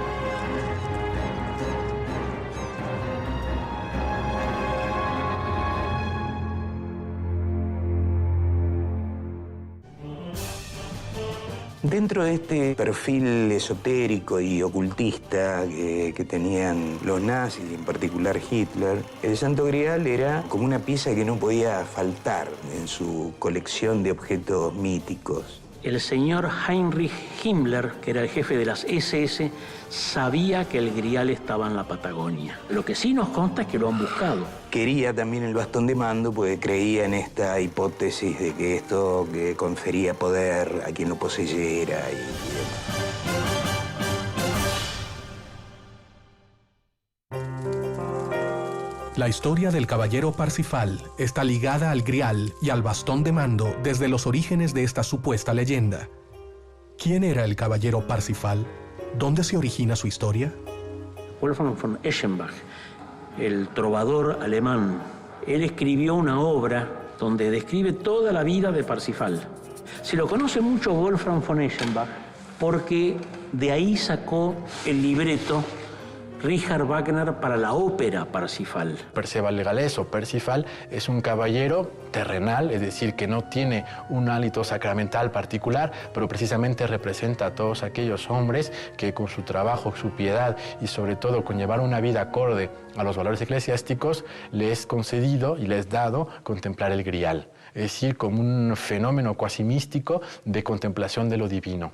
Dentro de este perfil esotérico y ocultista que tenían los nazis, y en particular Hitler, el Santo Grial era como una pieza que no podía faltar en su colección de objetos míticos. El señor Heinrich Himmler, que era el jefe de las SS, sabía que el Grial estaba en la Patagonia. Lo que sí nos consta es que lo han buscado. Quería también el bastón de mando porque creía en esta hipótesis de que esto que confería poder a quien lo poseyera y demás. La historia del caballero Parsifal está ligada al Grial y al bastón de mando desde los orígenes de esta supuesta leyenda. ¿Quién era el caballero Parsifal? ¿Dónde se origina su historia? Wolfgang von Eschenbach, el trovador alemán, él escribió una obra donde describe toda la vida de Parsifal. Se lo conoce mucho Wolfgang von Eschenbach porque de ahí sacó el libreto Richard Wagner para la ópera Parsifal. Perceval de Galés o Parsifal es un caballero terrenal, es decir, que no tiene un hálito sacramental particular, pero precisamente representa a todos aquellos hombres que con su trabajo, su piedad y sobre todo con llevar una vida acorde a los valores eclesiásticos, les es concedido y les es dado contemplar el Grial, es decir, como un fenómeno cuasi místico de contemplación de lo divino.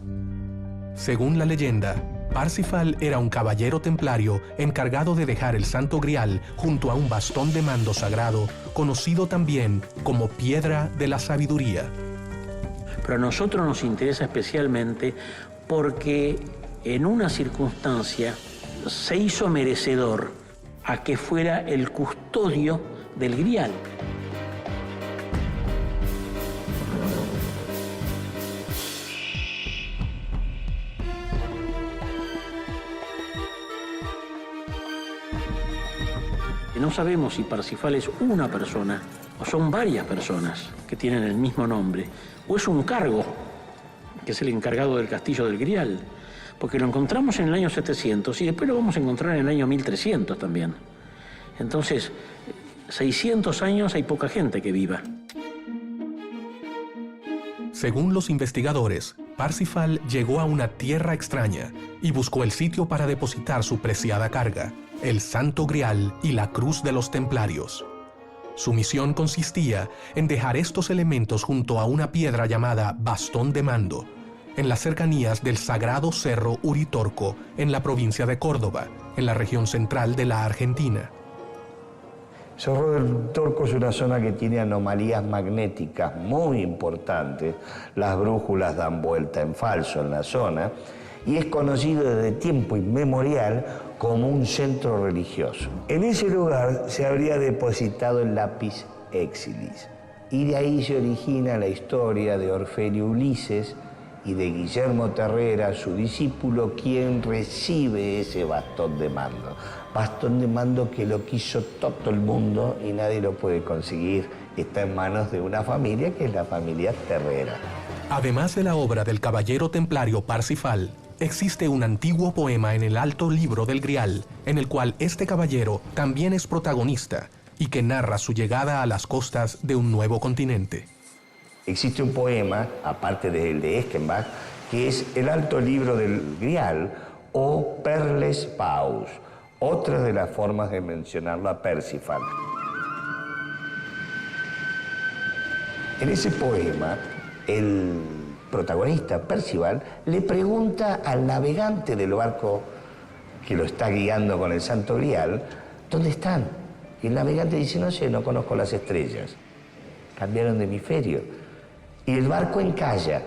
Según la leyenda, Parsifal era un caballero templario encargado de dejar el Santo Grial junto a un bastón de mando sagrado, conocido también como Piedra de la Sabiduría. Pero a nosotros nos interesa especialmente porque en una circunstancia se hizo merecedor a que fuera el custodio del Grial. No sabemos si Parsifal es una persona o son varias personas que tienen el mismo nombre, o es un cargo, que es el encargado del castillo del Grial, porque lo encontramos en el año 700 y después lo vamos a encontrar en el año 1300 también. Entonces, 600 años hay poca gente que viva. Según los investigadores, Parsifal llegó a una tierra extraña y buscó el sitio para depositar su preciada carga, el Santo Grial y la Cruz de los Templarios. Su misión consistía en dejar estos elementos junto a una piedra llamada Bastón de Mando, en las cercanías del sagrado Cerro Uritorco, en la provincia de Córdoba, en la región central de la Argentina. Cerro del Uritorco es una zona que tiene anomalías magnéticas muy importantes. Las brújulas dan vuelta en falso en la zona y es conocido desde tiempo inmemorial como un centro religioso. En ese lugar se habría depositado el lápiz exilis y de ahí se origina la historia de Orfeo Ulises y de Guillermo Terrera, su discípulo, quien recibe ese bastón de mando. Bastón de mando que lo quiso todo el mundo y nadie lo puede conseguir. Está en manos de una familia que es la familia Terrera. Además de la obra del caballero templario Parsifal, existe un antiguo poema en el Alto Libro del Grial, en el cual este caballero también es protagonista y que narra su llegada a las costas de un nuevo continente. Existe un poema, aparte del de Eschenbach, que es el Alto Libro del Grial o Perles Paus, otra de las formas de mencionarlo a Parsifal. En ese poema, el protagonista, Percival, le pregunta al navegante del barco que lo está guiando con el Santo Grial, ¿dónde están? Y el navegante dice, no sé, no conozco las estrellas. Cambiaron de hemisferio. Y el barco encalla.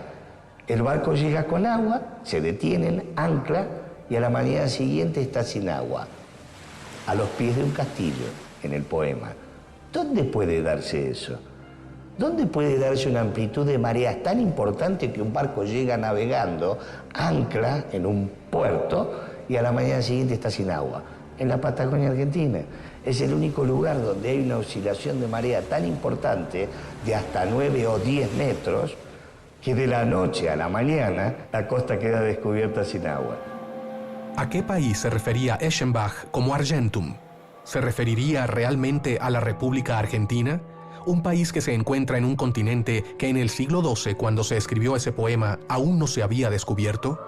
El barco llega con agua, se detienen, ancla, y a la mañana siguiente está sin agua, a los pies de un castillo, en el poema. ¿Dónde puede darse eso? ¿Dónde puede darse una amplitud de mareas tan importante que un barco llega navegando, ancla en un puerto y a la mañana siguiente está sin agua? En la Patagonia Argentina. Es el único lugar donde hay una oscilación de marea tan importante, de hasta 9 o 10 metros, que de la noche a la mañana la costa queda descubierta sin agua. ¿A qué país se refería Eschenbach como Argentum? ¿Se referiría realmente a la República Argentina? Un país que se encuentra en un continente que en el siglo XII, cuando se escribió ese poema, aún no se había descubierto.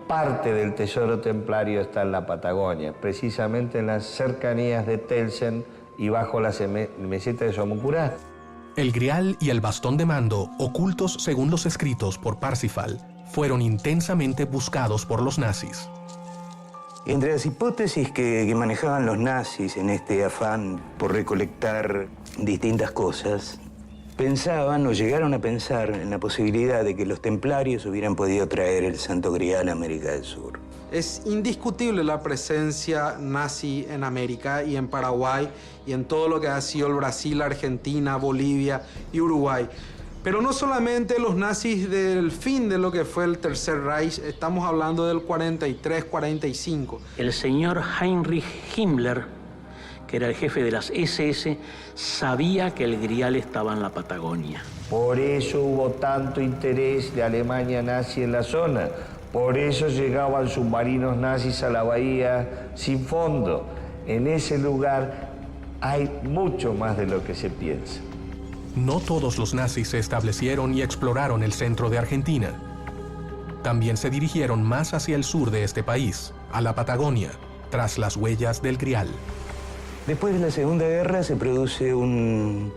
Parte del tesoro templario está en la Patagonia, precisamente en las cercanías de Telsen y bajo la meseta de Somucurá. El Grial y el bastón de mando, ocultos según los escritos por Parsifal, fueron intensamente buscados por los nazis. Entre las hipótesis que manejaban los nazis en este afán por recolectar distintas cosas, pensaban o llegaron a pensar en la posibilidad de que los templarios hubieran podido traer el Santo Grial a América del Sur. Es indiscutible la presencia nazi en América y en Paraguay y en todo lo que ha sido el Brasil, Argentina, Bolivia y Uruguay. Pero no solamente los nazis del fin de lo que fue el Tercer Reich, estamos hablando del 43-45. El señor Heinrich Himmler que era el jefe de las SS, sabía que el Grial estaba en la Patagonia. Por eso hubo tanto interés de Alemania nazi en la zona. Por eso llegaban submarinos nazis a la bahía sin fondo. En ese lugar hay mucho más de lo que se piensa. No todos los nazis se establecieron y exploraron el centro de Argentina. También se dirigieron más hacia el sur de este país, a la Patagonia, tras las huellas del Grial. Después de la Segunda Guerra se produce una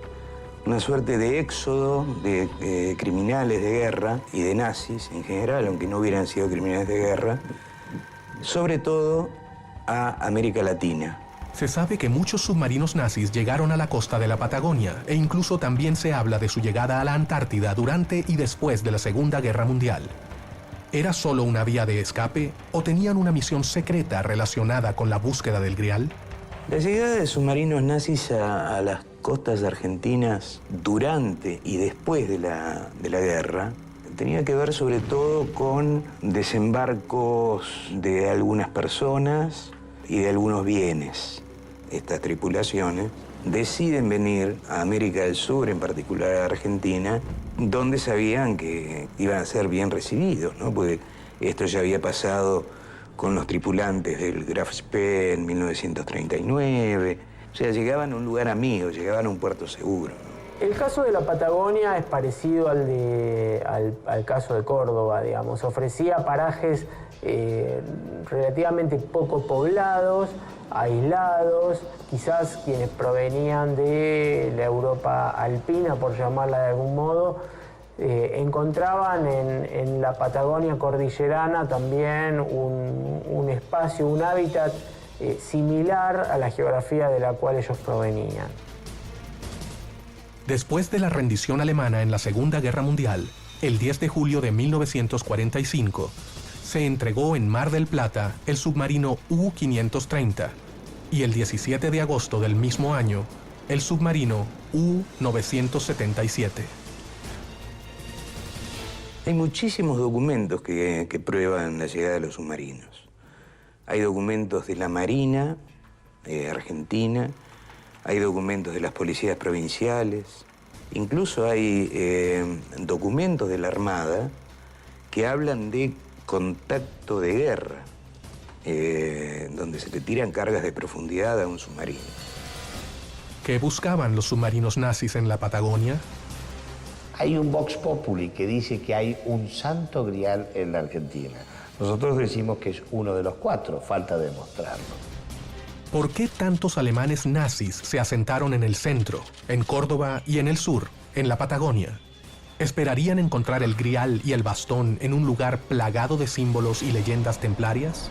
suerte de éxodo de criminales de guerra y de nazis en general, aunque no hubieran sido criminales de guerra, sobre todo a América Latina. Se sabe que muchos submarinos nazis llegaron a la costa de la Patagonia e incluso también se habla de su llegada a la Antártida durante y después de la Segunda Guerra Mundial. ¿Era solo una vía de escape o tenían una misión secreta relacionada con la búsqueda del Grial? La llegada de submarinos nazis a las costas argentinas durante y después de la guerra tenía que ver sobre todo con desembarcos de algunas personas y de algunos bienes. Estas tripulaciones deciden venir a América del Sur, en particular a Argentina, donde sabían que iban a ser bien recibidos, ¿no? Porque esto ya había pasado con los tripulantes del Graf Spee en 1939. O sea, llegaban a un lugar amigo, llegaban a un puerto seguro. El caso de la Patagonia es parecido al caso de Córdoba, digamos. Ofrecía parajes relativamente poco poblados, aislados. Quizás quienes provenían de la Europa alpina, por llamarla de algún modo, encontraban en la Patagonia cordillerana también un espacio, un hábitat similar a la geografía de la cual ellos provenían. Después de la rendición alemana en la Segunda Guerra Mundial, el 10 de julio de 1945, se entregó en Mar del Plata el submarino U-530 y el 17 de agosto del mismo año, el submarino U-977. Hay muchísimos documentos que prueban la llegada de los submarinos. Hay documentos de la Marina argentina, hay documentos de las policías provinciales, incluso hay documentos de la Armada que hablan de contacto de guerra, donde se le tiran cargas de profundidad a un submarino. ¿Qué buscaban los submarinos nazis en la Patagonia? Hay un Vox Populi que dice que hay un santo grial en la Argentina. Nosotros decimos que es uno de los 4, falta demostrarlo. ¿Por qué tantos alemanes nazis se asentaron en el centro, en Córdoba y en el sur, en la Patagonia? ¿Esperarían encontrar el Grial y el bastón en un lugar plagado de símbolos y leyendas templarias?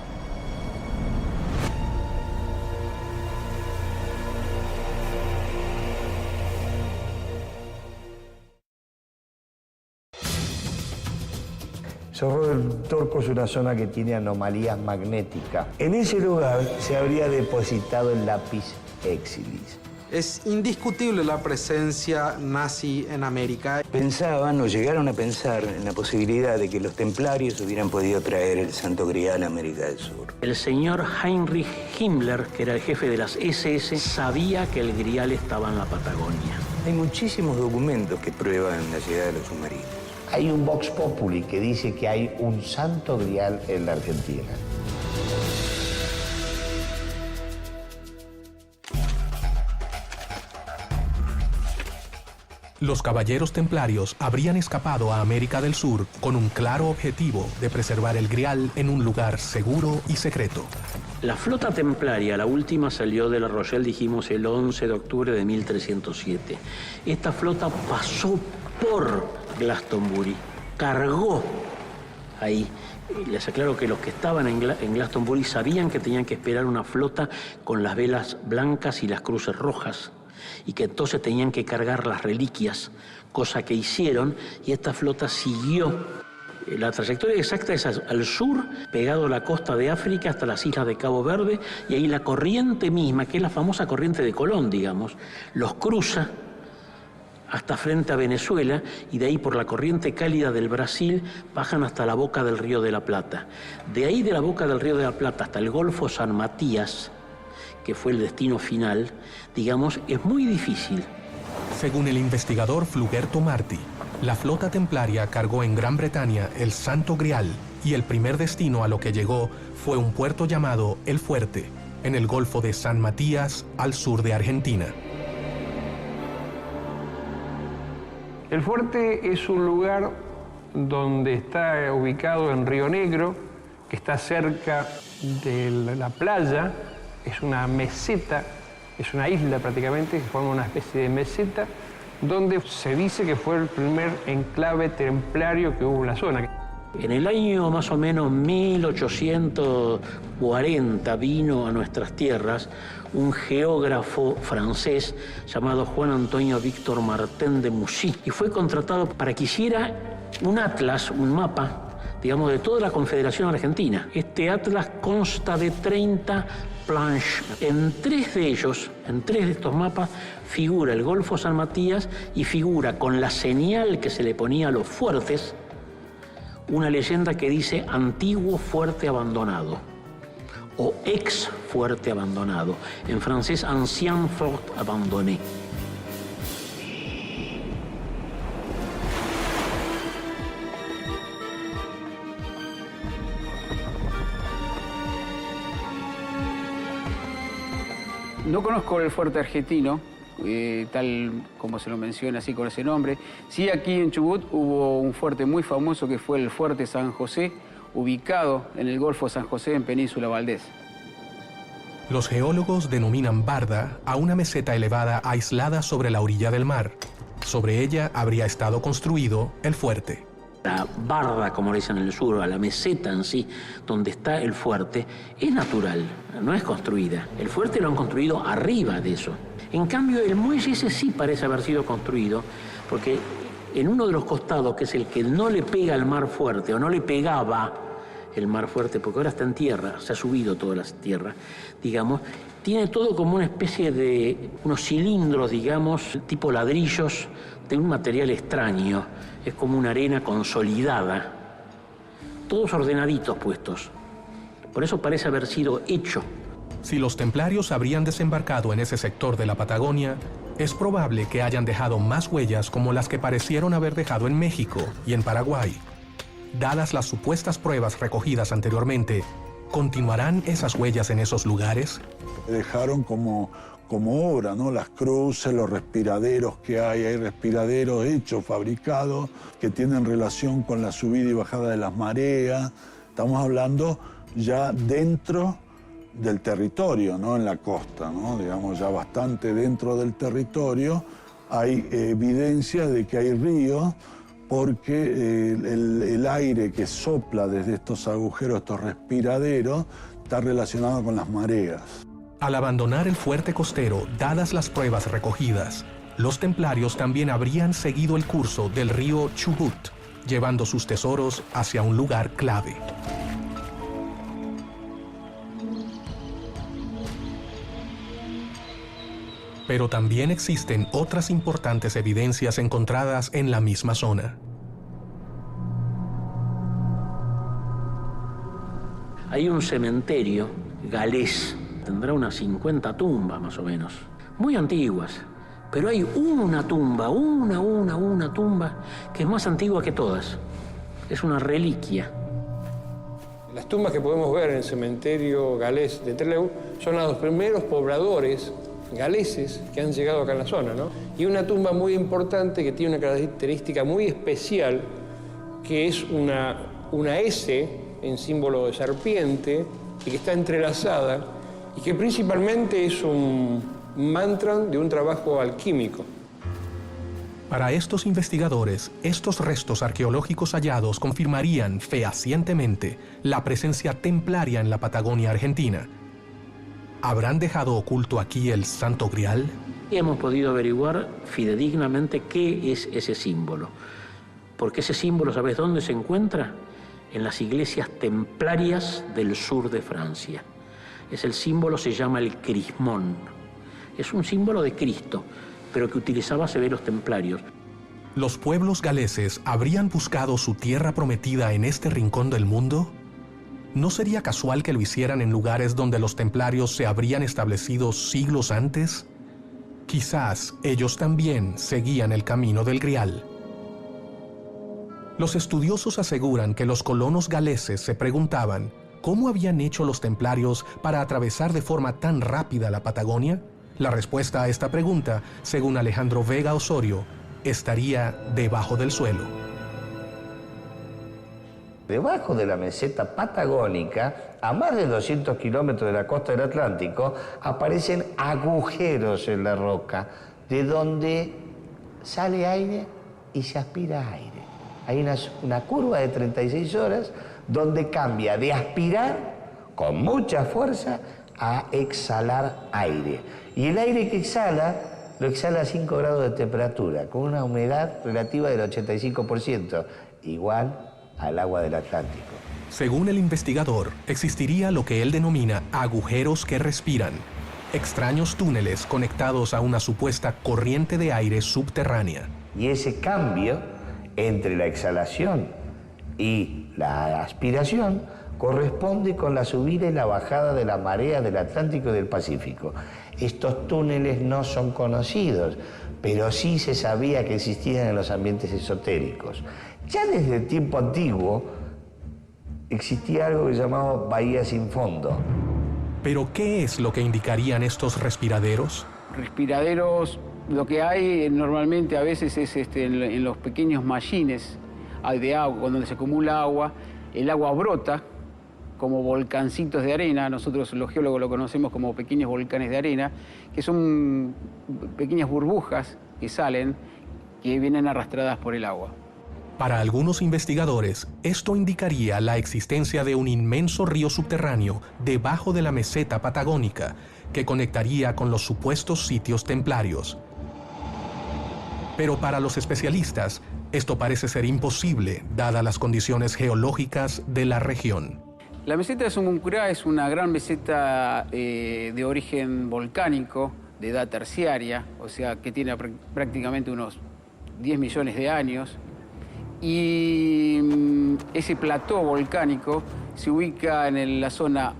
Cerro del Torco es una zona que tiene anomalías magnéticas. En ese lugar se habría depositado el lápiz exilis. Es indiscutible la presencia nazi en América. Pensaban o llegaron a pensar en la posibilidad de que los templarios hubieran podido traer el Santo Grial a América del Sur. El señor Heinrich Himmler, que era el jefe de las SS, sabía que el Grial estaba en la Patagonia. Hay muchísimos documentos que prueban la llegada de los submarinos. Hay un Vox Populi que dice que hay un santo grial en la Argentina. Los caballeros templarios habrían escapado a América del Sur con un claro objetivo de preservar el Grial en un lugar seguro y secreto. La flota templaria, la última, salió de La Rochelle, dijimos, el 11 de octubre de 1307. Esta flota pasó por Glastonbury, cargó ahí. Les aclaro que los que estaban en Glastonbury sabían que tenían que esperar una flota con las velas blancas y las cruces rojas, y que entonces tenían que cargar las reliquias, cosa que hicieron, y esta flota siguió. La trayectoria exacta es al sur, pegado a la costa de África hasta las islas de Cabo Verde, y ahí la corriente misma, que es la famosa corriente de Colón, digamos, los cruza hasta frente a Venezuela, y de ahí por la corriente cálida del Brasil bajan hasta la boca del Río de la Plata. De ahí de la boca del Río de la Plata hasta el Golfo San Matías que fue el destino final, digamos, es muy difícil. Según el investigador Flugerto Martí, la flota templaria cargó en Gran Bretaña el Santo Grial y el primer destino a lo que llegó fue un puerto llamado El Fuerte, en el Golfo de San Matías, al sur de Argentina. El Fuerte es un lugar donde está ubicado en Río Negro, que está cerca de la playa, es una meseta, es una isla prácticamente, que forma una especie de meseta, donde se dice que fue el primer enclave templario que hubo en la zona. En el año más o menos 1840 vino a nuestras tierras un geógrafo francés llamado Juan Antonio Víctor Martin de Moussy y fue contratado para que hiciera un atlas, un mapa, digamos, de toda la Confederación Argentina. Este atlas consta de 30 planches. En 3 de ellos, en 3 de estos mapas, figura el Golfo San Matías y figura con la señal que se le ponía a los fuertes una leyenda que dice antiguo fuerte abandonado o ex fuerte abandonado. En francés, ancien fort abandonné. No conozco el fuerte argentino, tal como se lo menciona así con ese nombre. Sí, aquí en Chubut hubo un fuerte muy famoso que fue el Fuerte San José, ubicado en el Golfo San José en Península Valdés. Los geólogos denominan barda a una meseta elevada aislada sobre la orilla del mar. Sobre ella habría estado construido el fuerte. La barda, como le dicen en el sur, a la meseta en sí, donde está el fuerte, es natural, no es construida. El fuerte lo han construido arriba de eso. En cambio, el muelle ese sí parece haber sido construido, porque en uno de los costados, que es el que no le pega al mar fuerte, o no le pegaba el mar fuerte, porque ahora está en tierra, se ha subido toda la tierra, digamos, tiene todo como una especie de unos cilindros, digamos, tipo ladrillos, de un material extraño. Es como una arena consolidada, todos ordenaditos puestos. Por eso parece haber sido hecho. Si los templarios habrían desembarcado en ese sector de la Patagonia, es probable que hayan dejado más huellas como las que parecieron haber dejado en México y en Paraguay. Dadas las supuestas pruebas recogidas anteriormente, ¿continuarán esas huellas en esos lugares? Dejaron como obra, ¿no? Las cruces, los respiraderos que hay respiraderos hechos, fabricados, que tienen relación con la subida y bajada de las mareas. Estamos hablando ya dentro del territorio, ¿no? En la costa, ¿no? Digamos, ya bastante dentro del territorio hay evidencia de que hay ríos, porque el aire que sopla desde estos agujeros, estos respiraderos, está relacionado con las mareas. Al abandonar el fuerte costero, dadas las pruebas recogidas, los templarios también habrían seguido el curso del río Chubut, llevando sus tesoros hacia un lugar clave. Pero también existen otras importantes evidencias encontradas en la misma zona. Hay un cementerio galés, tendrá unas 50 tumbas más o menos, muy antiguas, pero hay una tumba, una tumba que es más antigua que todas. Es una reliquia. Las tumbas que podemos ver en el cementerio galés de Trelew son a los primeros pobladores galeses que han llegado acá en la zona, ¿no? Y una tumba muy importante que tiene una característica muy especial, que es una S en símbolo de serpiente y que está entrelazada y que principalmente es un mantra de un trabajo alquímico. Para estos investigadores, estos restos arqueológicos hallados confirmarían fehacientemente la presencia templaria en la Patagonia argentina. ¿Habrán dejado oculto aquí el Santo Grial? Y hemos podido averiguar fidedignamente qué es ese símbolo. Porque ese símbolo, ¿sabes dónde se encuentra? En las iglesias templarias del sur de Francia. El símbolo se llama el crismón. Es un símbolo de Cristo, pero que utilizaba severos templarios. ¿Los pueblos galeses habrían buscado su tierra prometida en este rincón del mundo? ¿No sería casual que lo hicieran en lugares donde los templarios se habrían establecido siglos antes? Quizás ellos también seguían el camino del Grial. Los estudiosos aseguran que los colonos galeses se preguntaban ¿cómo habían hecho los templarios para atravesar de forma tan rápida la Patagonia? La respuesta a esta pregunta, según Alejandro Vega Osorio, estaría debajo del suelo. Debajo de la meseta patagónica, a más de 200 kilómetros de la costa del Atlántico, aparecen agujeros en la roca, de donde sale aire y se aspira aire. Hay una curva de 36 horas donde cambia de aspirar con mucha fuerza a exhalar aire. Y el aire que exhala, lo exhala a 5 grados de temperatura, con una humedad relativa del 85%, igual al agua del Atlántico. Según el investigador, existiría lo que él denomina agujeros que respiran, extraños túneles conectados a una supuesta corriente de aire subterránea. Y ese cambio entre la exhalación y la aspiración corresponde con la subida y la bajada de la marea del Atlántico y del Pacífico. Estos túneles no son conocidos, pero sí se sabía que existían en los ambientes esotéricos. Ya desde el tiempo antiguo existía algo que se llamaba bahía sin fondo. ¿Pero qué es lo que indicarían estos respiraderos? Respiraderos, lo que hay normalmente a veces es en los pequeños mallines de agua, donde se acumula agua, el agua brota como volcancitos de arena. Nosotros los geólogos lo conocemos como pequeños volcanes de arena, que son pequeñas burbujas que salen, que vienen arrastradas por el agua. Para algunos investigadores, esto indicaría la existencia de un inmenso río subterráneo debajo de la meseta patagónica que conectaría con los supuestos sitios templarios. Pero para los especialistas, esto parece ser imposible, dadas las condiciones geológicas de la región. La meseta de Somuncurá es una gran meseta de origen volcánico, de edad terciaria, o sea que tiene prácticamente unos 10 millones de años. Y ese plató volcánico se ubica en la zona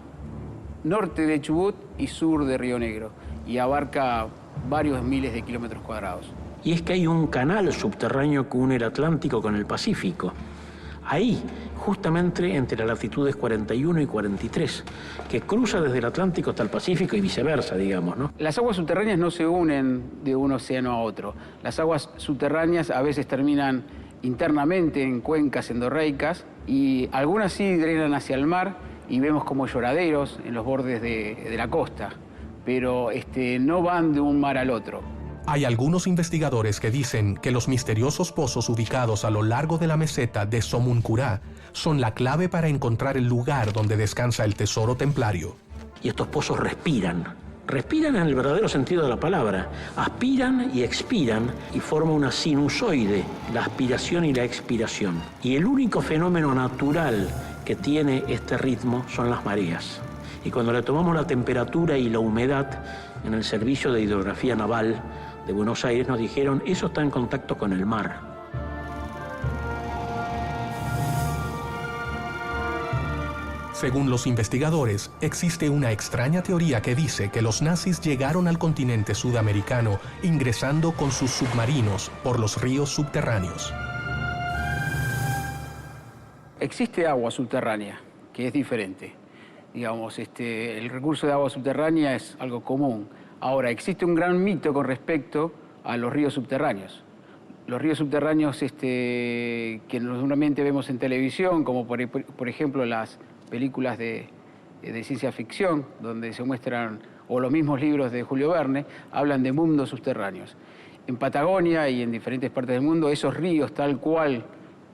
norte de Chubut y sur de Río Negro y abarca varios miles de kilómetros cuadrados. Y es que hay un canal subterráneo que une el Atlántico con el Pacífico. Ahí, justamente entre las latitudes 41 y 43, que cruza desde el Atlántico hasta el Pacífico y viceversa, digamos, ¿no? Las aguas subterráneas no se unen de un océano a otro. Las aguas subterráneas a veces terminan internamente en cuencas endorreicas y algunas sí drenan hacia el mar y vemos como lloraderos en los bordes de la costa, pero no van de un mar al otro. Hay algunos investigadores que dicen que los misteriosos pozos ubicados a lo largo de la meseta de Somuncurá son la clave para encontrar el lugar donde descansa el tesoro templario. Y estos pozos respiran en el verdadero sentido de la palabra. Aspiran y expiran y forma una sinusoide, la aspiración y la expiración. Y el único fenómeno natural que tiene este ritmo son las mareas. Y cuando le tomamos la temperatura y la humedad, en el Servicio de Hidrografía Naval de Buenos Aires nos dijeron, eso está en contacto con el mar. Según los investigadores, existe una extraña teoría que dice que los nazis llegaron al continente sudamericano ingresando con sus submarinos por los ríos subterráneos. Existe agua subterránea, que es diferente. Digamos, el recurso de agua subterránea es algo común. Ahora, existe un gran mito con respecto a los ríos subterráneos. Los ríos subterráneos que normalmente vemos en televisión, como por ejemplo las películas de ciencia ficción, donde se muestran, o los mismos libros de Julio Verne, hablan de mundos subterráneos. En Patagonia y en diferentes partes del mundo, esos ríos tal cual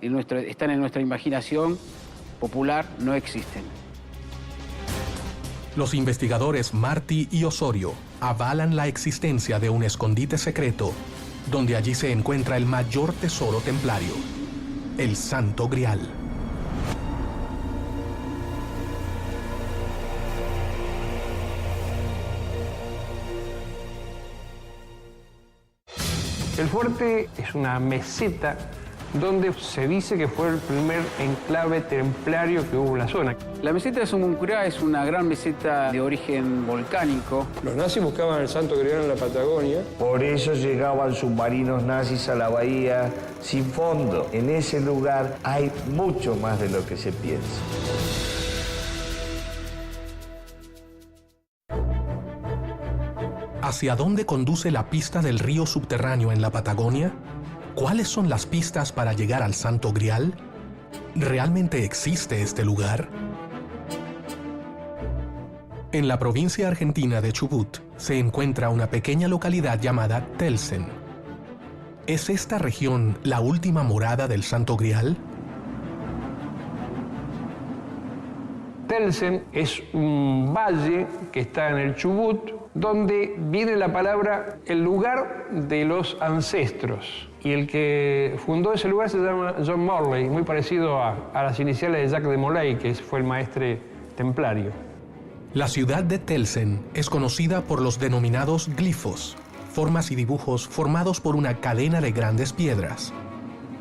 están en nuestra imaginación popular no existen. Los investigadores Martí y Osorio avalan la existencia de un escondite secreto, donde allí se encuentra el mayor tesoro templario, el Santo Grial. El fuerte es una meseta donde se dice que fue el primer enclave templario que hubo en la zona. La meseta de Somoncurá es una gran meseta de origen volcánico. Los nazis buscaban el Santo Grial en la Patagonia. Por eso llegaban submarinos nazis a la bahía sin fondo. En ese lugar hay mucho más de lo que se piensa. ¿Hacia dónde conduce la pista del río subterráneo en la Patagonia? ¿Cuáles son las pistas para llegar al Santo Grial? ¿Realmente existe este lugar? En la provincia argentina de Chubut se encuentra una pequeña localidad llamada Telsen. ¿Es esta región la última morada del Santo Grial? Telsen es un valle que está en el Chubut, donde viene la palabra el lugar de los ancestros. Y el que fundó ese lugar se llama John Morley, muy parecido a las iniciales de Jacques de Molay, que fue el maestre templario. La ciudad de Telsen es conocida por los denominados glifos, formas y dibujos formados por una cadena de grandes piedras.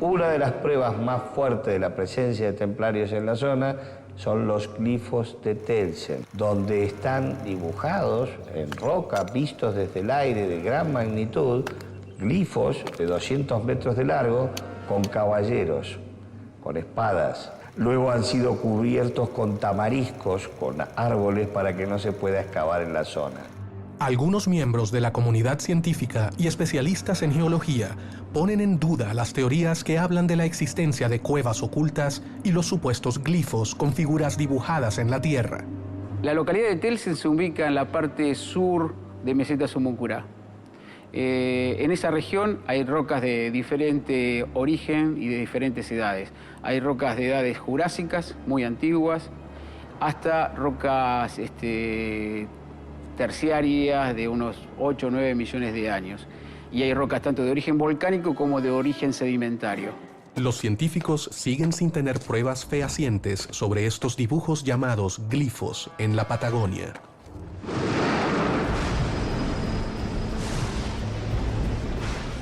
Una de las pruebas más fuertes de la presencia de templarios en la zona son los glifos de Telsen, donde están dibujados en roca, vistos desde el aire de gran magnitud, glifos de 200 metros de largo con caballeros, con espadas. Luego han sido cubiertos con tamariscos, con árboles para que no se pueda excavar en la zona. Algunos miembros de la comunidad científica y especialistas en geología ponen en duda las teorías que hablan de la existencia de cuevas ocultas y los supuestos glifos con figuras dibujadas en la tierra. La localidad de Telsen se ubica en la parte sur de Meseta Somoncurá. En esa región hay rocas de diferente origen y de diferentes edades. Hay rocas de edades jurásicas, muy antiguas, hasta rocas terciarias de unos 8 o 9 millones de años. Y hay rocas tanto de origen volcánico como de origen sedimentario. Los científicos siguen sin tener pruebas fehacientes sobre estos dibujos llamados glifos en la Patagonia.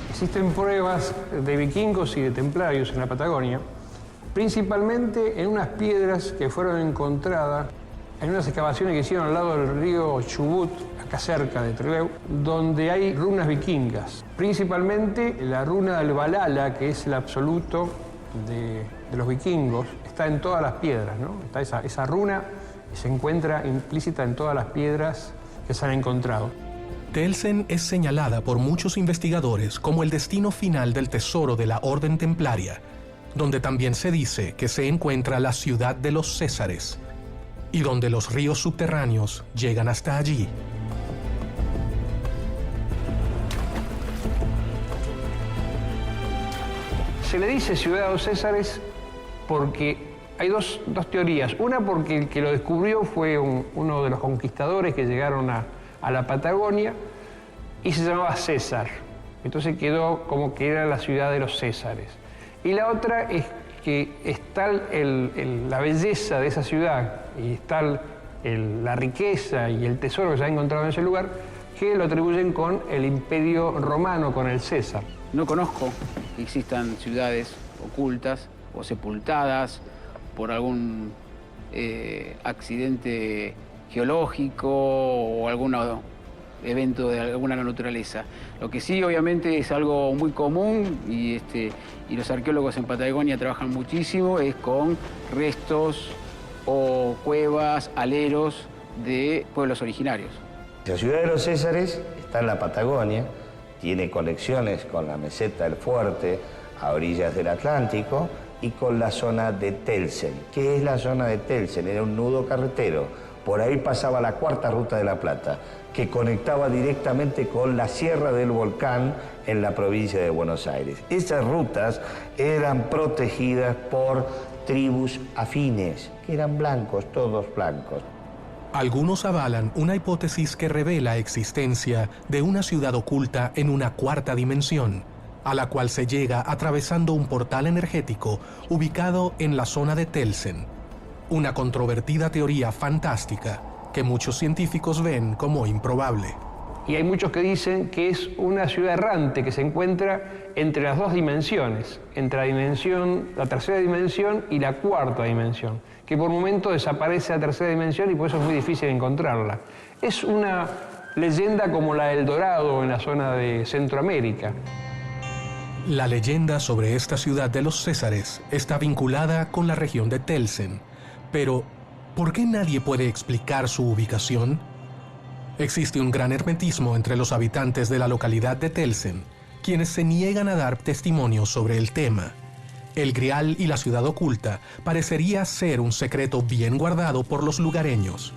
Existen pruebas de vikingos y de templarios en la Patagonia, principalmente en unas piedras que fueron encontradas en unas excavaciones que hicieron al lado del río Chubut, acá cerca de Trelew, donde hay runas vikingas. Principalmente la runa del Valhalla, que es el absoluto de los vikingos, está en todas las piedras, ¿no? Está esa runa se encuentra implícita en todas las piedras que se han encontrado. Telsen es señalada por muchos investigadores como el destino final del tesoro de la Orden Templaria, donde también se dice que se encuentra la ciudad de los Césares, y donde los ríos subterráneos llegan hasta allí. Se le dice ciudad de los Césares porque hay dos teorías. Una porque el que lo descubrió fue uno de los conquistadores que llegaron a la Patagonia y se llamaba César. Entonces quedó como que era la ciudad de los Césares. Y la otra es que está la belleza de esa ciudad y está la riqueza y el tesoro que se ha encontrado en ese lugar, que lo atribuyen con el Imperio Romano, con el César. No conozco que existan ciudades ocultas o sepultadas por algún accidente geológico o algún evento de alguna naturaleza. Lo que sí, obviamente, es algo muy común y los arqueólogos en Patagonia trabajan muchísimo, es con restos o cuevas, aleros de pueblos originarios. La ciudad de los Césares está en la Patagonia, tiene conexiones con la meseta del Fuerte a orillas del Atlántico y con la zona de Telsen. ¿Qué es la zona de Telsen? Era un nudo carretero. Por ahí pasaba la cuarta ruta de la Plata, que conectaba directamente con la Sierra del Volcán en la provincia de Buenos Aires. Esas rutas eran protegidas por tribus afines, que eran blancos, todos blancos. Algunos avalan una hipótesis que revela existencia de una ciudad oculta en una cuarta dimensión, a la cual se llega atravesando un portal energético ubicado en la zona de Telsen. Una controvertida teoría fantástica que muchos científicos ven como improbable. Y hay muchos que dicen que es una ciudad errante que se encuentra entre las dos dimensiones, entre la tercera dimensión y la cuarta dimensión, que por momento desaparece la tercera dimensión y por eso es muy difícil encontrarla. Es una leyenda como la del Dorado en la zona de Centroamérica. La leyenda sobre esta ciudad de los Césares está vinculada con la región de Telsen. Pero, ¿por qué nadie puede explicar su ubicación? Existe un gran hermetismo entre los habitantes de la localidad de Telsen, quienes se niegan a dar testimonio sobre el tema. El Grial y la ciudad oculta parecería ser un secreto bien guardado por los lugareños,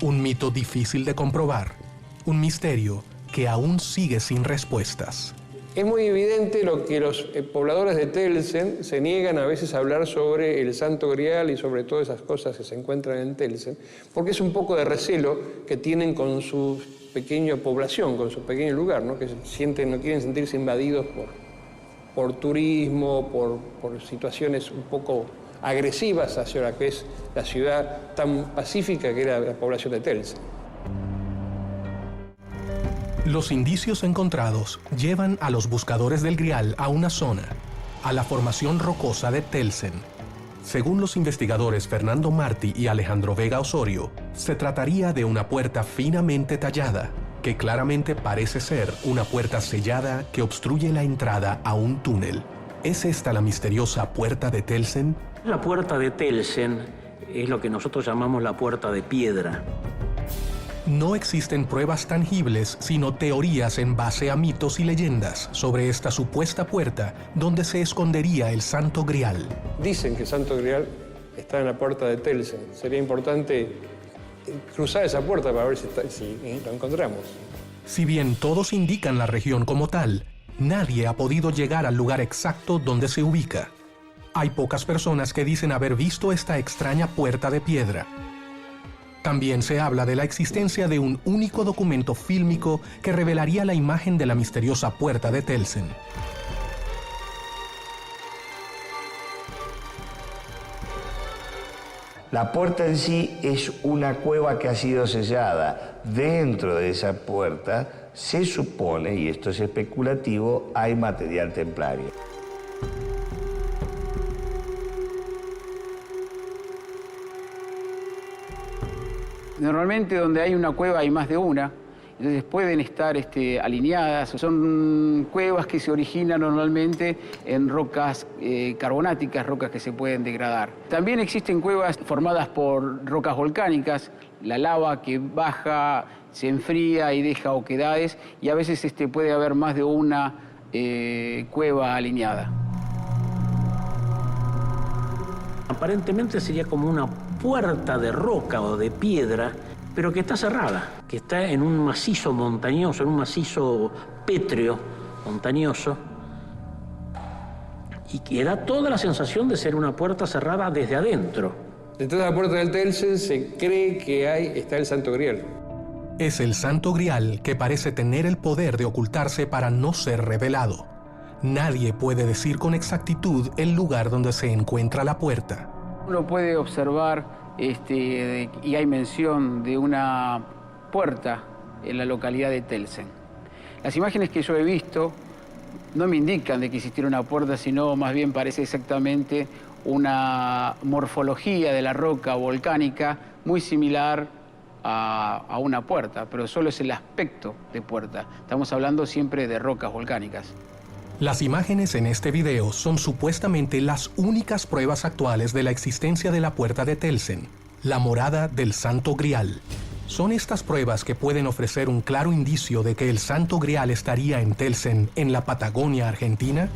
un mito difícil de comprobar, un misterio que aún sigue sin respuestas. Es muy evidente lo que los pobladores de Telsen se niegan a veces a hablar sobre el Santo Grial y sobre todas esas cosas que se encuentran en Telsen, porque es un poco de recelo que tienen con su pequeña población, con su pequeño lugar, ¿no? Que no quieren sentirse invadidos por turismo, por situaciones un poco agresivas hacia la que es la ciudad tan pacífica que era la población de Telsen. Los indicios encontrados llevan a los buscadores del Grial a una zona, a la formación rocosa de Telsen. Según los investigadores Fernando Martí y Alejandro Vega Osorio, se trataría de una puerta finamente tallada, que claramente parece ser una puerta sellada que obstruye la entrada a un túnel. ¿Es esta la misteriosa puerta de Telsen? La puerta de Telsen es lo que nosotros llamamos la puerta de piedra. No existen pruebas tangibles, sino teorías en base a mitos y leyendas sobre esta supuesta puerta donde se escondería el Santo Grial. Dicen que el Santo Grial está en la puerta de Telsen. Sería importante cruzar esa puerta para ver si lo encontramos. Si bien todos indican la región como tal, nadie ha podido llegar al lugar exacto donde se ubica. Hay pocas personas que dicen haber visto esta extraña puerta de piedra. También se habla de la existencia de un único documento fílmico que revelaría la imagen de la misteriosa puerta de Telsen. La puerta en sí es una cueva que ha sido sellada. Dentro de esa puerta se supone, y esto es especulativo, hay material templario. Normalmente donde hay una cueva hay más de una, entonces pueden estar alineadas. Son cuevas que se originan normalmente en rocas carbonáticas, rocas que se pueden degradar. También existen cuevas formadas por rocas volcánicas, la lava que baja, se enfría y deja oquedades, y a veces puede haber más de una cueva alineada. Aparentemente sería como una puerta de roca o de piedra, pero que está cerrada, que está en un macizo montañoso, en un macizo pétreo montañoso, y que da toda la sensación de ser una puerta cerrada desde adentro. Detrás de la puerta del Telsen se cree que está el Santo Grial. Es el Santo Grial que parece tener el poder de ocultarse para no ser revelado. Nadie puede decir con exactitud el lugar donde se encuentra la puerta. Uno puede observar, y hay mención de una puerta en la localidad de Telsen. Las imágenes que yo he visto no me indican de que existiera una puerta, sino más bien parece exactamente una morfología de la roca volcánica muy similar a una puerta, pero solo es el aspecto de puerta. Estamos hablando siempre de rocas volcánicas. Las imágenes en este video son supuestamente las únicas pruebas actuales de la existencia de la puerta de Telsen, la morada del Santo Grial. ¿Son estas pruebas que pueden ofrecer un claro indicio de que el Santo Grial estaría en Telsen, en la Patagonia argentina?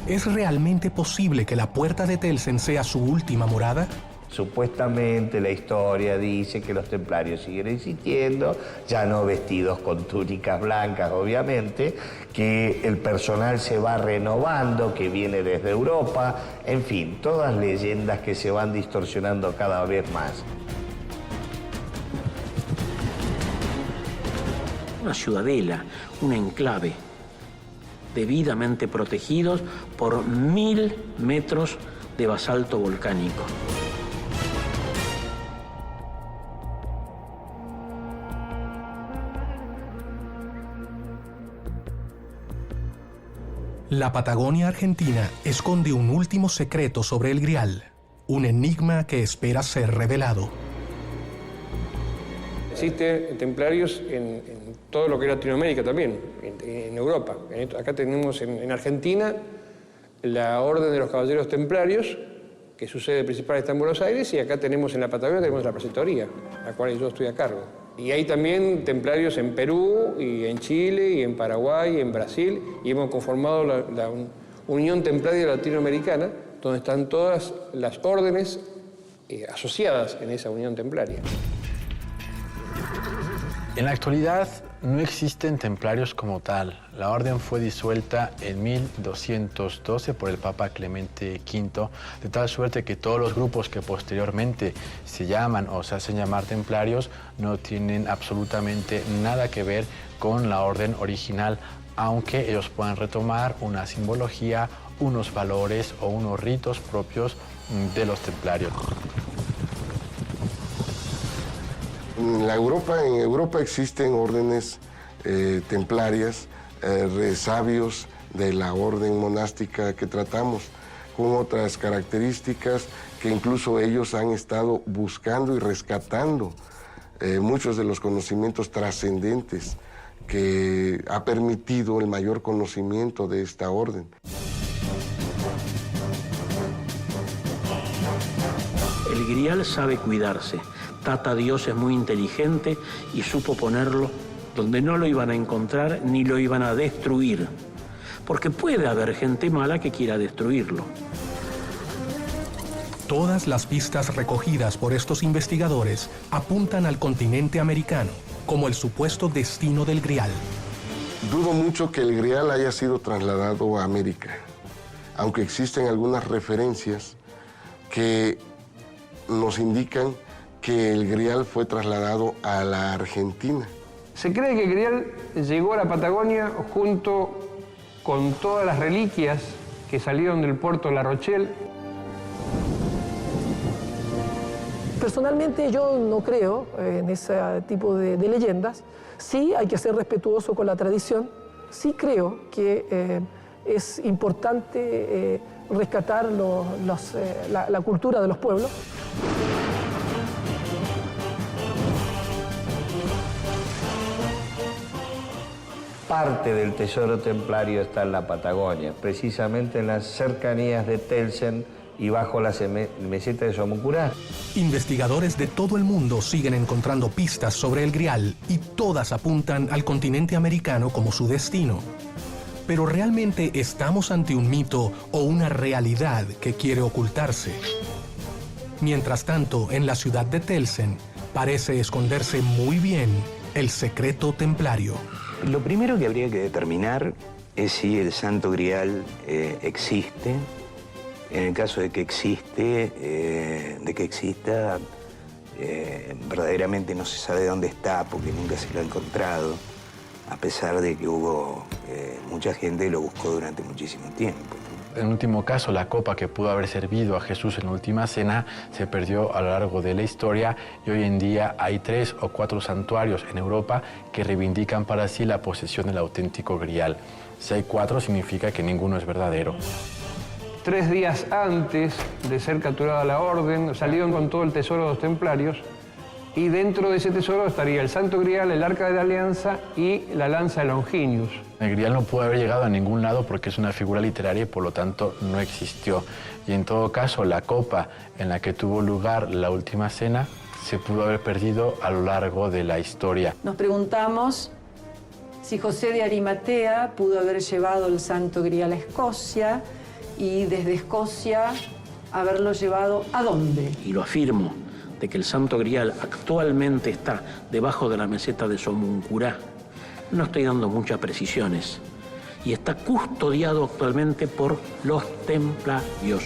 ¿Es realmente posible que la puerta de Telsen sea su última morada? Supuestamente la historia dice que los templarios siguen existiendo, ya no vestidos con túnicas blancas, obviamente, que el personal se va renovando, que viene desde Europa, en fin, todas leyendas que se van distorsionando cada vez más. Una ciudadela, un enclave, debidamente protegidos por 1000 metros de basalto volcánico. La Patagonia Argentina esconde un último secreto sobre el Grial, un enigma que espera ser revelado. Existen templarios en todo lo que es Latinoamérica también, en Europa. Acá tenemos en Argentina la Orden de los Caballeros Templarios, que su sede principal está en Buenos Aires, y acá tenemos en la Patagonia tenemos la preceptoría, la cual yo estoy a cargo. Y hay también templarios en Perú, y en Chile, y en Paraguay, y en Brasil, y hemos conformado la Unión Templaria Latinoamericana, donde están todas las órdenes asociadas en esa Unión Templaria. En la actualidad no existen templarios como tal. La orden fue disuelta en 1212 por el Papa Clemente V, de tal suerte que todos los grupos que posteriormente se llaman o se hacen llamar templarios no tienen absolutamente nada que ver con la orden original, aunque ellos puedan retomar una simbología, unos valores o unos ritos propios de los templarios. En Europa existen órdenes templarias, sabios de la orden monástica que tratamos, con otras características que incluso ellos han estado buscando y rescatando muchos de los conocimientos trascendentes que ha permitido el mayor conocimiento de esta orden. El Grial sabe cuidarse. Tata Dios es muy inteligente y supo ponerlo donde no lo iban a encontrar ni lo iban a destruir. Porque puede haber gente mala que quiera destruirlo. Todas las pistas recogidas por estos investigadores apuntan al continente americano como el supuesto destino del Grial. Dudo mucho que el Grial haya sido trasladado a América, aunque existen algunas referencias que nos indican que el Grial fue trasladado a la Argentina. Se cree que el Grial llegó a la Patagonia junto con todas las reliquias que salieron del puerto de La Rochelle. Personalmente yo no creo en ese tipo de leyendas. Sí hay que ser respetuoso con la tradición. Sí creo que es importante rescatar la cultura de los pueblos. Parte del tesoro templario está en la Patagonia, precisamente en las cercanías de Telsen y bajo la meseta de Somucurá. Investigadores de todo el mundo siguen encontrando pistas sobre el Grial y todas apuntan al continente americano como su destino. Pero ¿realmente estamos ante un mito o una realidad que quiere ocultarse? Mientras tanto, en la ciudad de Telsen parece esconderse muy bien el secreto templario. Lo primero que habría que determinar es si el Santo Grial existe. En el caso de que exista, verdaderamente no se sabe dónde está porque nunca se lo ha encontrado, a pesar de que hubo mucha gente que lo buscó durante muchísimo tiempo. En último caso, la copa que pudo haber servido a Jesús en la última cena se perdió a lo largo de la historia y hoy en día hay 3 o 4 santuarios en Europa que reivindican para sí la posesión del auténtico Grial. Si hay 4 significa que ninguno es verdadero. 3 días antes de ser capturada la orden, salieron con todo el tesoro de los templarios y dentro de ese tesoro estaría el Santo Grial, el Arca de la Alianza y la lanza de Longinius. El Grial no pudo haber llegado a ningún lado porque es una figura literaria y por lo tanto no existió. Y en todo caso, la copa en la que tuvo lugar la última cena se pudo haber perdido a lo largo de la historia. Nos preguntamos si José de Arimatea pudo haber llevado el Santo Grial a Escocia y desde Escocia haberlo llevado ¿a dónde? Y lo afirmo, de que el Santo Grial actualmente está debajo de la meseta de Somuncurá. No estoy dando muchas precisiones. Y está custodiado actualmente por los templarios.